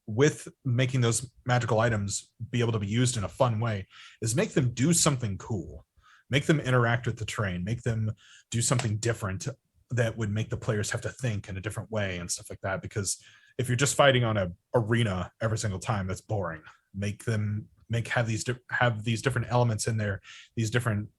with making those magical items be able to be used in a fun way, is make them do something cool, make them interact with the terrain, make them do something different that would make the players have to think in a different way and stuff like that. Because if you're just fighting on an arena every single time, that's boring. Have these different elements in there, these different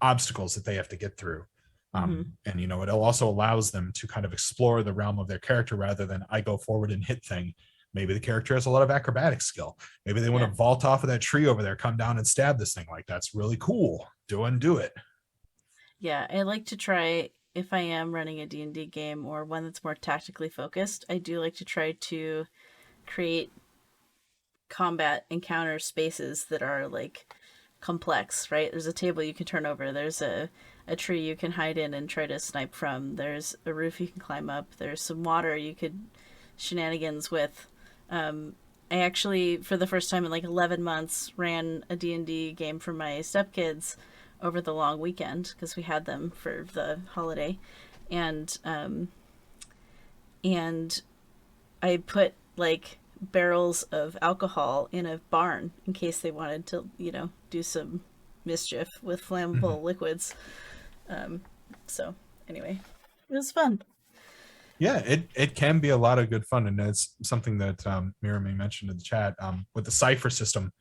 obstacles that they have to get through. And it also allows them to kind of explore the realm of their character rather than I go forward and hit thing. Maybe the character has a lot of acrobatic skill. Maybe they want to vault off of that tree over there, come down and stab this thing. Like, that's really cool. Do it. Yeah, I like to try, if I am running a D&D game or one that's more tactically focused, I do like to try to create combat encounter spaces that are like complex, right? There's a table you can turn over. There's a tree you can hide in and try to snipe from. There's a roof you can climb up. There's some water you could shenanigans with. I actually, for the first time in like 11 months, ran a D&D game for my stepkids over the long weekend because we had them for the holiday. And I put like barrels of alcohol in a barn in case they wanted to, do some mischief with flammable liquids. So anyway, it was fun. Yeah, it can be a lot of good fun, and it's something that Mirami mentioned in the chat with the cipher system,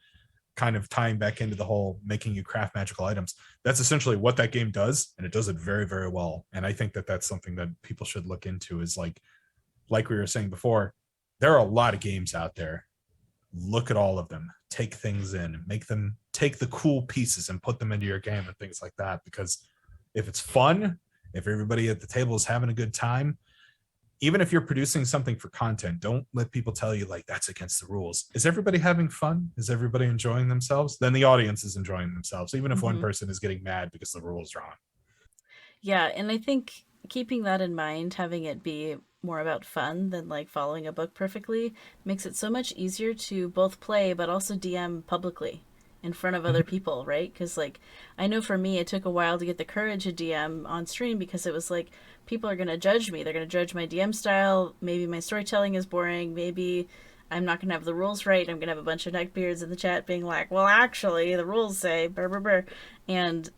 kind of tying back into the whole making you craft magical items. That's essentially what that game does, and it does it very, very well. And I think that that's something that people should look into. Is like we were saying before, there are a lot of games out there. Look at all of them, take things in, make them take the cool pieces and put them into your game and things like that. Because if it's fun, if everybody at the table is having a good time, even if you're producing something for content, don't let people tell you like that's against the rules. Is everybody having fun? Is everybody enjoying themselves? Then the audience is enjoying themselves, even if one person is getting mad because the rules are wrong. Yeah, and I think keeping that in mind, having it be more about fun than like following a book perfectly, makes it so much easier to both play but also DM publicly in front of other Mhm. people, right? Because like I know for me, it took a while to get the courage to DM on stream because it was like people are gonna judge me. They're gonna judge my DM style. Maybe my storytelling is boring. Maybe I'm not gonna have the rules right. I'm gonna have a bunch of neckbeards in the chat being like, "Well, actually, the rules say brr brr brr," and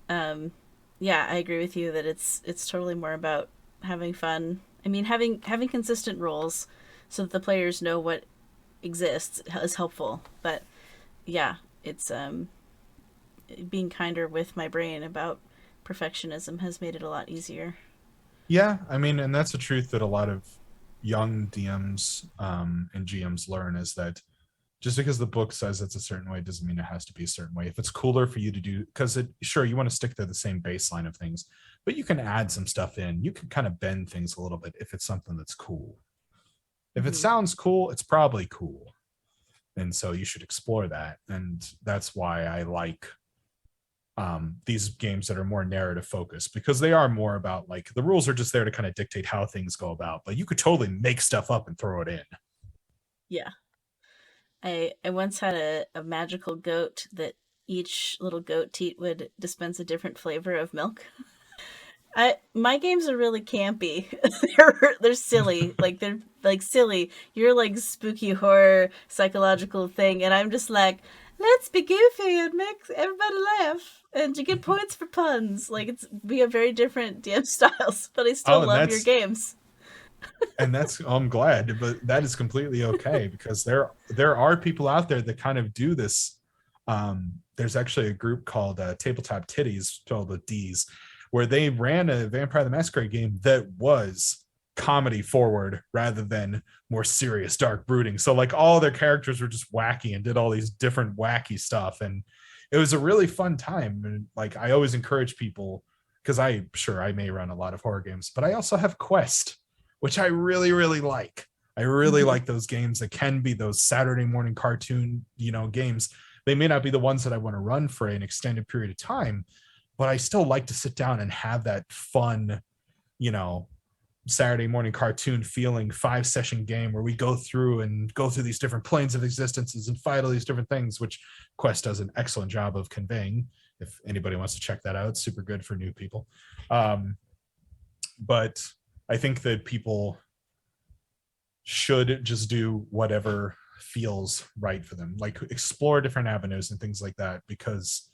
yeah, I agree with you that it's totally more about having fun. I mean, having consistent rules so that the players know what exists is helpful. But yeah, it's being kinder with my brain about perfectionism has made it a lot easier. Yeah, I mean, and that's the truth that a lot of young DMs and GMs learn is that just because the book says it's a certain way doesn't mean it has to be a certain way. If it's cooler for you to do, because it sure you want to stick to the same baseline of things, but you can add some stuff in. You can kind of bend things a little bit if it's something that's cool. If it Mm-hmm. sounds cool, it's probably cool. And so you should explore that. And that's why I like these games that are more narrative focused, because they are more about like the rules are just there to kind of dictate how things go about, but you could totally make stuff up and throw it in. Yeah, I once had a magical goat that each little goat teat would dispense a different flavor of milk. I my games are really campy. They're silly. Like they're like silly. You're like spooky horror psychological thing, and I'm just like, let's be goofy and make everybody laugh, and you get points for puns. Like it's we have very different DM styles, but I still Oh, and love your that's games. I'm glad, but that is completely okay because there are people out there that kind of do this. There's actually a group called Tabletop Titties, spelled with D's, where they ran a Vampire the Masquerade game that was comedy forward rather than more serious, dark brooding. So like all their characters were just wacky and did all these different wacky stuff, and it was a really fun time. And like I always encourage people because I may run a lot of horror games, but I also have Quest, which I really, really like. I really Mm-hmm. like those games that can be those Saturday morning cartoon, games. They may not be the ones that I want to run for an extended period of time, but I still like to sit down and have that fun, you know, Saturday morning cartoon feeling 5 session game where we go through these different planes of existences and fight all these different things, which Quest does an excellent job of conveying. If anybody wants to check that out, it's super good for new people. Um, but I think that people should just do whatever feels right for them, like explore different avenues and things like that, because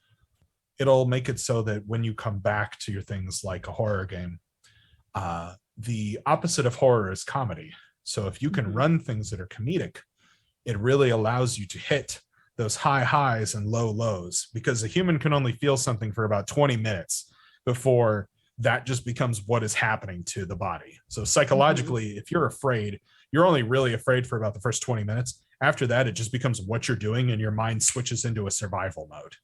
it'll make it so that when you come back to your things like a horror game, the opposite of horror is comedy. So if you can Mm-hmm. run things that are comedic, it really allows you to hit those high highs and low lows, because a human can only feel something for about 20 minutes before that just becomes what is happening to the body. So Mm-hmm. psychologically, if you're afraid, you're only really afraid for about the first 20 minutes. After that, it just becomes what you're doing and your mind switches into a survival mode.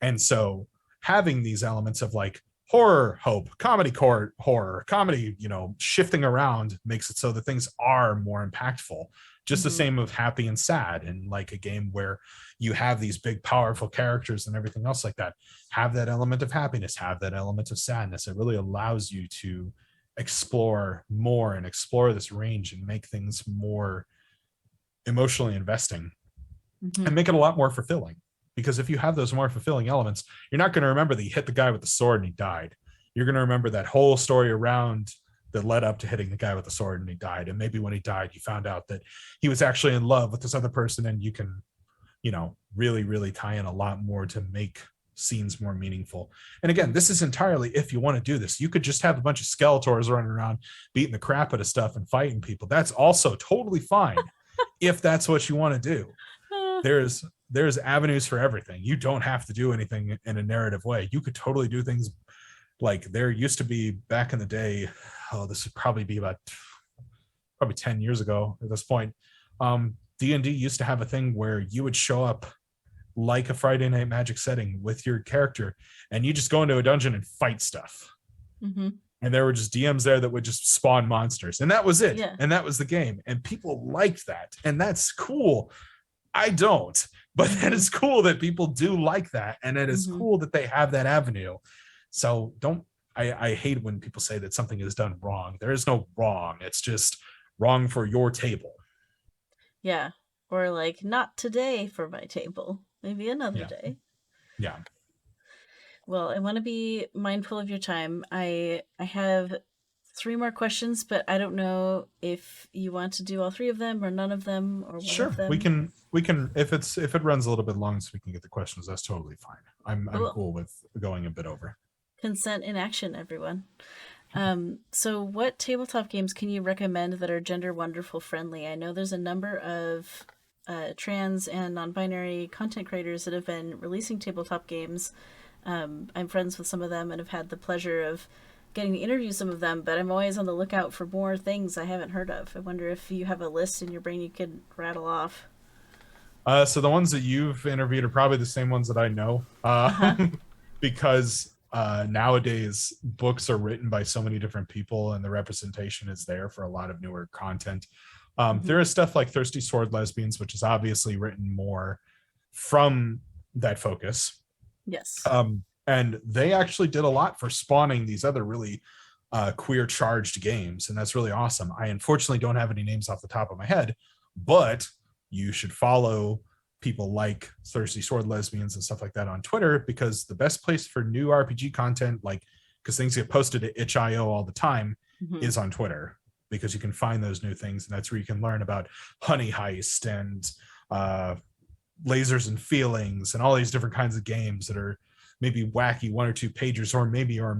And so having these elements of like horror, hope, comedy, horror, comedy, shifting around makes it so that things are more impactful. Just the Mm-hmm. same of happy and sad, and like a game where you have these big, powerful characters and everything else like that. Have that element of happiness, have that element of sadness. It really allows you to explore more and explore this range and make things more emotionally investing Mm-hmm. and make it a lot more fulfilling. Because if you have those more fulfilling elements, you're not going to remember that you hit the guy with the sword and he died. You're going to remember that whole story around that led up to hitting the guy with the sword and he died. And maybe when he died, you found out that he was actually in love with this other person, and you can, really, really tie in a lot more to make scenes more meaningful. And again, this is entirely if you want to do this. You could just have a bunch of Skeletors running around beating the crap out of stuff and fighting people. That's also totally fine if that's what you want to do. There's avenues for everything. You don't have to do anything in a narrative way. You could totally do things like there used to be back in the day. Oh, this would probably be about probably 10 years ago at this point. D&D used to have a thing where you would show up like a Friday Night Magic setting with your character, and you just go into a dungeon and fight stuff. Mm-hmm. And there were just DMs there that would just spawn monsters, and that was it. Yeah. And that was the game. And people liked that, and that's cool. I don't, but that is cool that people do like that, and it is cool that they have that avenue. So I hate when people say that something is done wrong. There is no wrong. It's just wrong for your table. Yeah. Or like, not today for my table. Maybe another day. Yeah. Well, I want to be mindful of your time. I have 3 more questions, but I don't know if you want to do all 3 of them or none of them or one sure of them. we can if it runs a little bit long so we can get the questions, that's totally fine. I'm cool with going a bit over. Consent in action, everyone. So what tabletop games can you recommend that are gender wonderful friendly? I know there's a number of trans and non-binary content creators that have been releasing tabletop games. I'm friends with some of them and have had the pleasure of getting to interview some of them, but I'm always on the lookout for more things I haven't heard of. I wonder if you have a list in your brain you could rattle off. So the ones that you've interviewed are probably the same ones that I know, because nowadays books are written by so many different people and the representation is there for a lot of newer content. There is stuff like Thirsty Sword Lesbians, which is obviously written more from that focus. Yes. And they actually did a lot for spawning these other really queer charged games, and that's really awesome. I unfortunately don't have any names off the top of my head, but you should follow people like Thirsty Sword Lesbians and stuff like that on Twitter, because the best place for new RPG content, like because things get posted to itch.io all the time, is on Twitter, because you can find those new things, and that's where you can learn about Honey Heist and Lasers and Feelings and all these different kinds of games that are maybe wacky 1 or 2 pages, or maybe are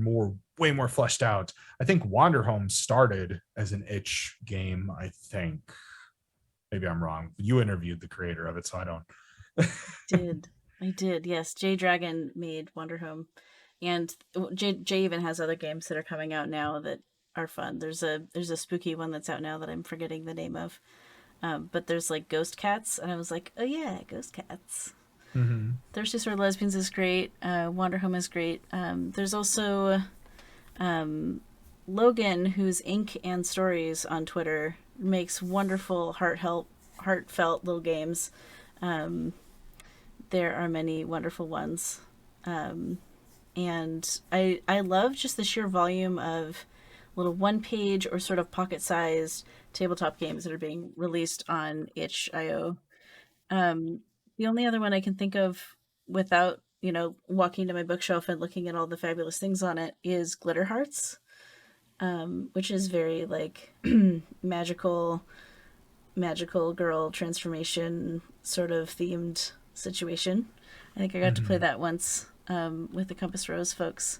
way more fleshed out. I think Wanderhome started as an itch game, I think. Maybe I'm wrong. You interviewed the creator of it, so I don't. I did. Yes, Jay Dragon made Wanderhome, and Jay even has other games that are coming out now that are fun. There's a spooky one that's out now that I'm forgetting the name of, but there's like Ghost Cats, and I was like, oh yeah, Ghost Cats. Thirsty Sword Lesbians is great. Wanderhome is great. There's also Logan, who's Ink and Stories on Twitter, makes wonderful heartfelt little games. There are many wonderful ones. And I love just the sheer volume of little 1-page or sort of pocket-sized tabletop games that are being released on itch.io. The only other one I can think of without, walking to my bookshelf and looking at all the fabulous things on it is Glitter Hearts, which is very like magical girl transformation sort of themed situation. I think I got to play that once with the Compass Rose folks.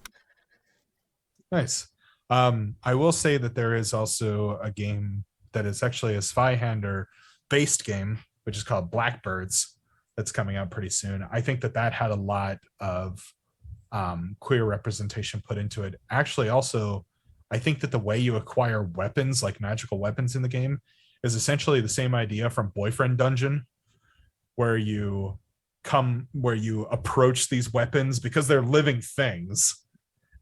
Nice. I will say that there is also a game that is actually a Zweihander based game, which is called Blackbirds, that's coming out pretty soon. I think that had a lot of queer representation put into it. Actually, also, I think that the way you acquire weapons, like magical weapons in the game, is essentially the same idea from Boyfriend Dungeon, where you approach these weapons because they're living things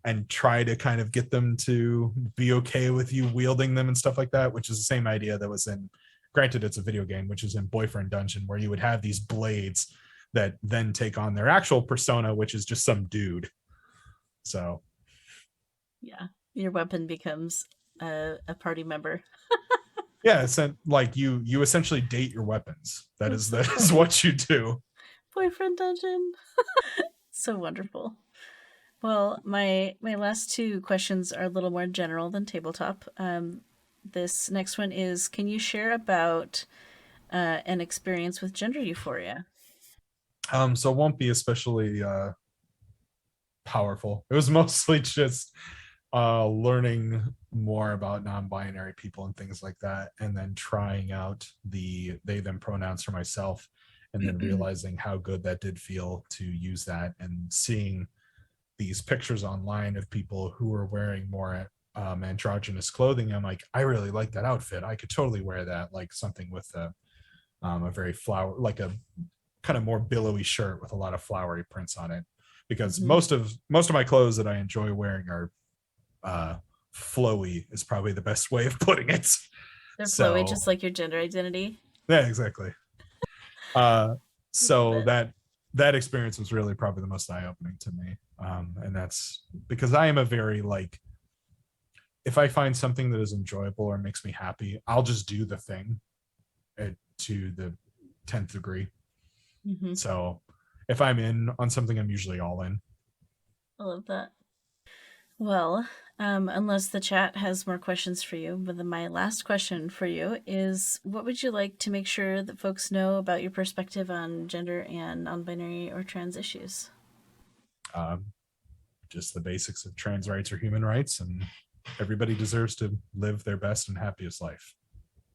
and try to kind of get them to be okay with you wielding them and stuff like that, which is the same idea that was in, granted it's a video game, which is in Boyfriend Dungeon, where you would have these blades that then take on their actual persona, which is just some dude. So yeah, your weapon becomes a party member. Yeah, it's like you essentially date your weapons. That is what you do. Boyfriend Dungeon. So wonderful. Well, my last 2 questions are a little more general than tabletop. This next one is, can you share about an experience with gender euphoria? So it won't be especially powerful. It was mostly just learning more about non-binary people and things like that, and then trying out the they them pronouns for myself, and then realizing how good that did feel to use that, and seeing these pictures online of people who are wearing more androgynous clothing. I'm like, I really like that outfit. I could totally wear that, like something with a very flower, like a kind of more billowy shirt with a lot of flowery prints on it. Because Mhm. most of my clothes that I enjoy wearing are uh, flowy, is probably the best way of putting it. They're flowy, So just like your gender identity. yeah, exactly. Uh, Love so it. that experience was really probably the most eye opening to me, and that's because I am a very like, if I find something that is enjoyable or makes me happy, I'll just do the thing to the 10th degree. Hmm. So if I'm in on something, I'm usually all in. I love that. Well, unless the chat has more questions for you, but then my last question for you is what would you like to make sure that folks know about your perspective on gender and non binary or trans issues? Um, just the basics of trans rights or human rights, and everybody deserves to live their best and happiest life.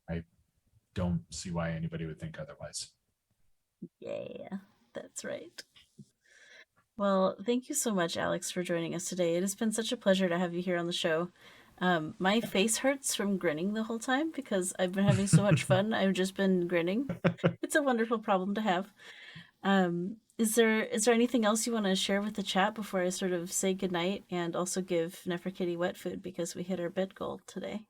I don't see why anybody would think otherwise. Yeah, that's right. Well, thank you so much, Alex, for joining us today. It has been such a pleasure to have you here on the show. My face hurts from grinning the whole time because I've been having so much fun. I've just been grinning. It's a wonderful problem to have. Is there anything else you want to share with the chat before I sort of say goodnight and also give Neferkitty wet food because we hit our bit goal today?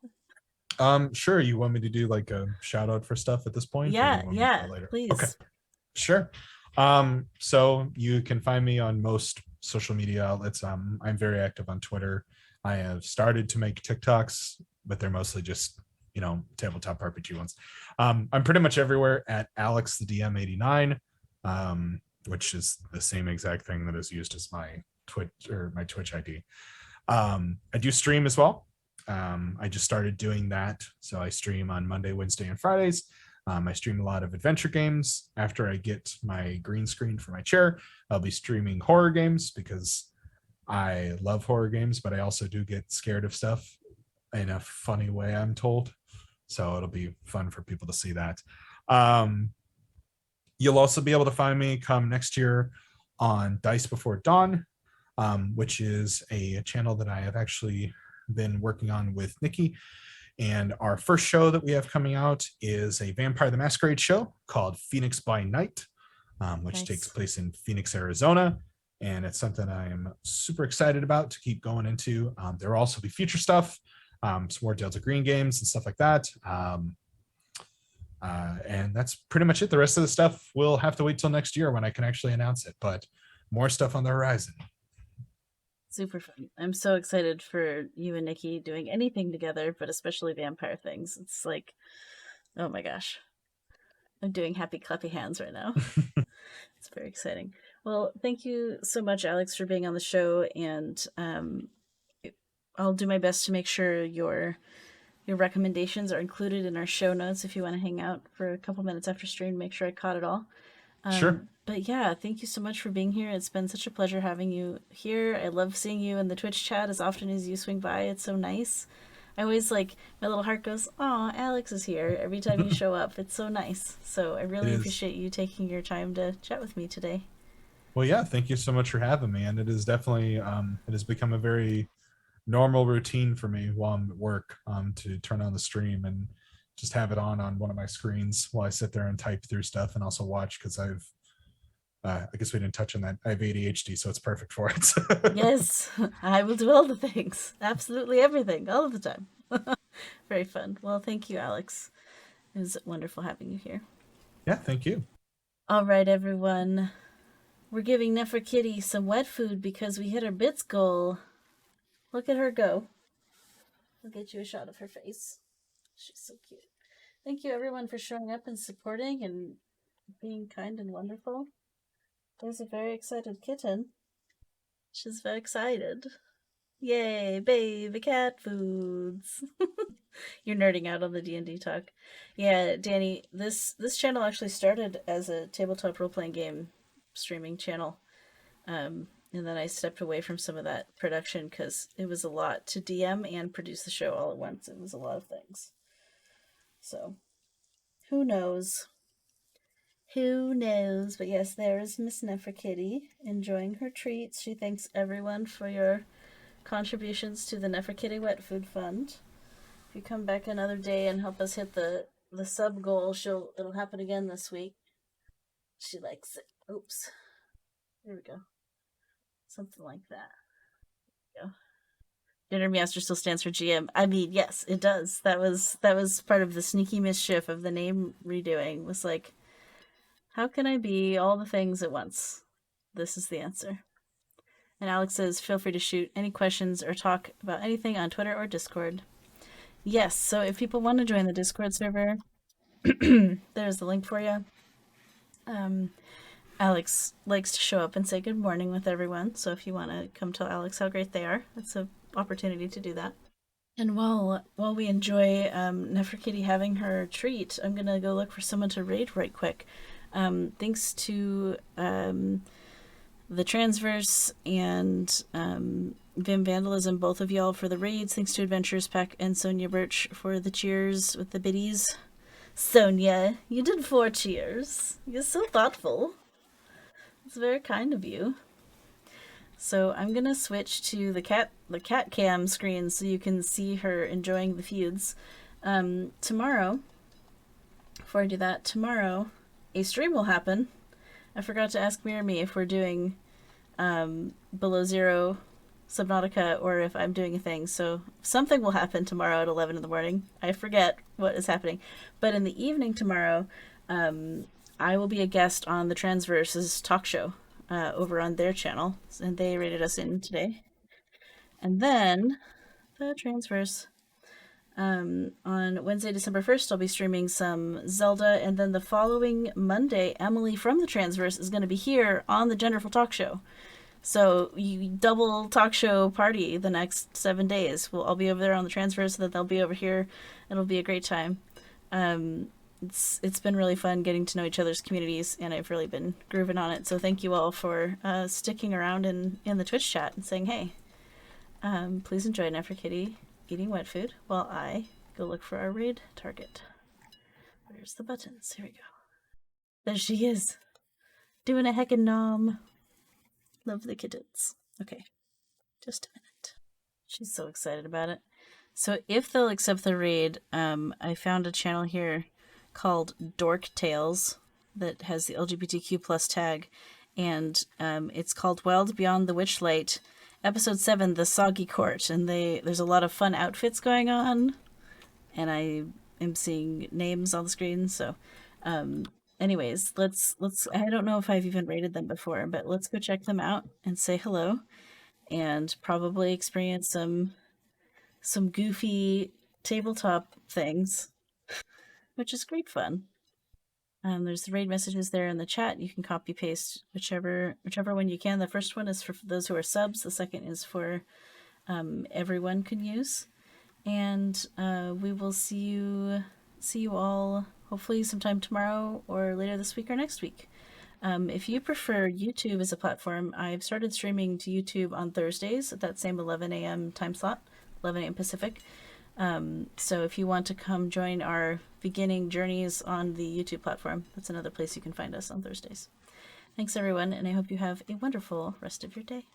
Sure. You want me to do like a shout out for stuff at this point, or do Yeah, you want me to do yeah, it later? Okay, please. sure. So you can find me on most social media outlets. I'm very active on Twitter. I have started to make TikToks, but they're mostly just, tabletop RPG ones. I'm pretty much everywhere at Alex the DM 89, which is the same exact thing that is used as my Twitch ID. I do stream as well. I just started doing that. So I stream on Monday, Wednesday, and Fridays. I stream a lot of adventure games. After I get my green screen for my chair, I'll be streaming horror games because I love horror games, but I also do get scared of stuff in a funny way, I'm told. So it'll be fun for people to see that. Um, you'll also be able to find me come next year on Dice Before Dawn, which is a channel that I have actually been working on with Nikki. And our first show that we have coming out is a Vampire the Masquerade show called Phoenix by Night, which takes Nice. place in Phoenix, Arizona. And it's something I am super excited about to keep going into. There will also be future stuff, some more Delta Green games and stuff like that. And that's pretty much it. The rest of the stuff we'll have to wait till next year when I can actually announce it, but more stuff on the horizon. Super fun. I'm so excited for you and Nikki doing anything together, but especially vampire things. It's like, oh my gosh. I'm doing happy clappy hands right now. It's very exciting. Well, thank you so much, Alex, for being on the show, and I'll do my best to make sure your recommendations are included in our show notes if you want to hang out for a couple minutes after stream. Make sure I caught it all. Sure. But yeah, thank you so much for being here. It's been such a pleasure having you here. I love seeing you in the Twitch chat as often as you swing by. It's so nice. I always like my little heart goes, "Aw, Alex is here." Every time you show up, it's so nice. So I It really is. appreciate you taking your time to chat with me today. Well, yeah, thank you so much for having me. And it is definitely, it has become a very normal routine for me while I'm at work, to turn on the stream and just have it on one of my screens while I sit there and type through stuff and also watch because I guess we didn't touch on that. I have ADHD, so it's perfect for it. Yes, I will do all the things. Absolutely everything, all of the time. Very fun. Well, thank you, Alex. It was wonderful having you here. Yeah, thank you. All right, everyone. We're giving Neferkitty some wet food because we hit our bits goal. Look at her go. I'll get you a shot of her face. She's so cute. Thank you, everyone, for showing up and supporting and being kind and wonderful. There's a very excited kitten. She's very excited. Yay, baby cat foods. You're nerding out on the D&D talk. Yeah, Danny, this channel actually started as a tabletop role-playing game streaming channel. And then I stepped away from some of that production because it was a lot to DM and produce the show all at once. It was a lot of things. So, who knows? Who knows? But yes, there's Miss Neferkitty enjoying her treats. She thanks everyone for your contributions to the Neferkitty Wet Food Fund. If you come back another day and help us hit the sub goal, it'll happen again this week. She likes it. Oops. There we go. Something like that. There we go. Dinner Master still stands for GM. I mean, yes, it does. That was part of the sneaky mischief of the name redoing. Was like, how can I be all the things at once? This is the answer. And Alex says, feel free to shoot any questions or talk about anything on Twitter or Discord. Yes, so if people want to join the Discord server, there's the link for you. Alex likes to show up and say good morning with everyone, so if you want to come tell Alex how great they are, that's an opportunity to do that. And while we enjoy Neferkitty having her treat, I'm gonna go look for someone to raid right quick. Thanks to the Transverse and Vim Vandalism, both of y'all for the raids. Thanks to Adventures Pack and Sonia Birch for the cheers with the biddies. Sonia, you did 4 cheers. You're so thoughtful. It's very kind of you. So I'm gonna switch to the cat cam screen so you can see her enjoying the feuds. Tomorrow, before I do that, tomorrow a stream will happen. I forgot to ask Mirror Me if we're doing Below Zero Subnautica or if I'm doing a thing. So something will happen tomorrow at 11 in the morning. I forget what is happening. But in the evening tomorrow, I will be a guest on the Transverse's talk show over on their channel. And they rated us in today. And then the Transverse. On Wednesday, December 1st, I'll be streaming some Zelda, and then the following Monday, Emily from the Transverse is going to be here on the Genderful Talk Show. So you double talk show party the next 7 days. I'll be over there on the Transverse, so that they'll be over here. It'll be a great time. It's been really fun getting to know each other's communities, and I've really been grooving on it. So thank you all for sticking around in the Twitch chat and saying, hey, please enjoy Neferkitty eating wet food while I go look for our raid target. Where's the buttons? Here we go. There she is. Doing a heckin' nom. Love the kittens. Okay. Just a minute. She's so excited about it. So if they'll accept the raid, I found a channel here called Dork Tales that has the LGBTQ plus tag, and it's called Wild Beyond the Witchlight, Episode 7, The Soggy Court, and there's a lot of fun outfits going on, and I am seeing names on the screen, so anyways, let's I don't know if I've even rated them before, but let's go check them out and say hello, and probably experience some goofy tabletop things, which is great fun. There's the raid messages there in the chat. You can copy paste whichever one you can. The first one is for those who are subs. The second is for everyone can use. And we will see you all hopefully sometime tomorrow or later this week or next week. If you prefer YouTube as a platform, I've started streaming to YouTube on Thursdays at that same 11 a.m. time slot, 11 a.m. Pacific. So if you want to come join our beginning journeys on the YouTube platform, that's another place you can find us on Thursdays. Thanks everyone, and I hope you have a wonderful rest of your day.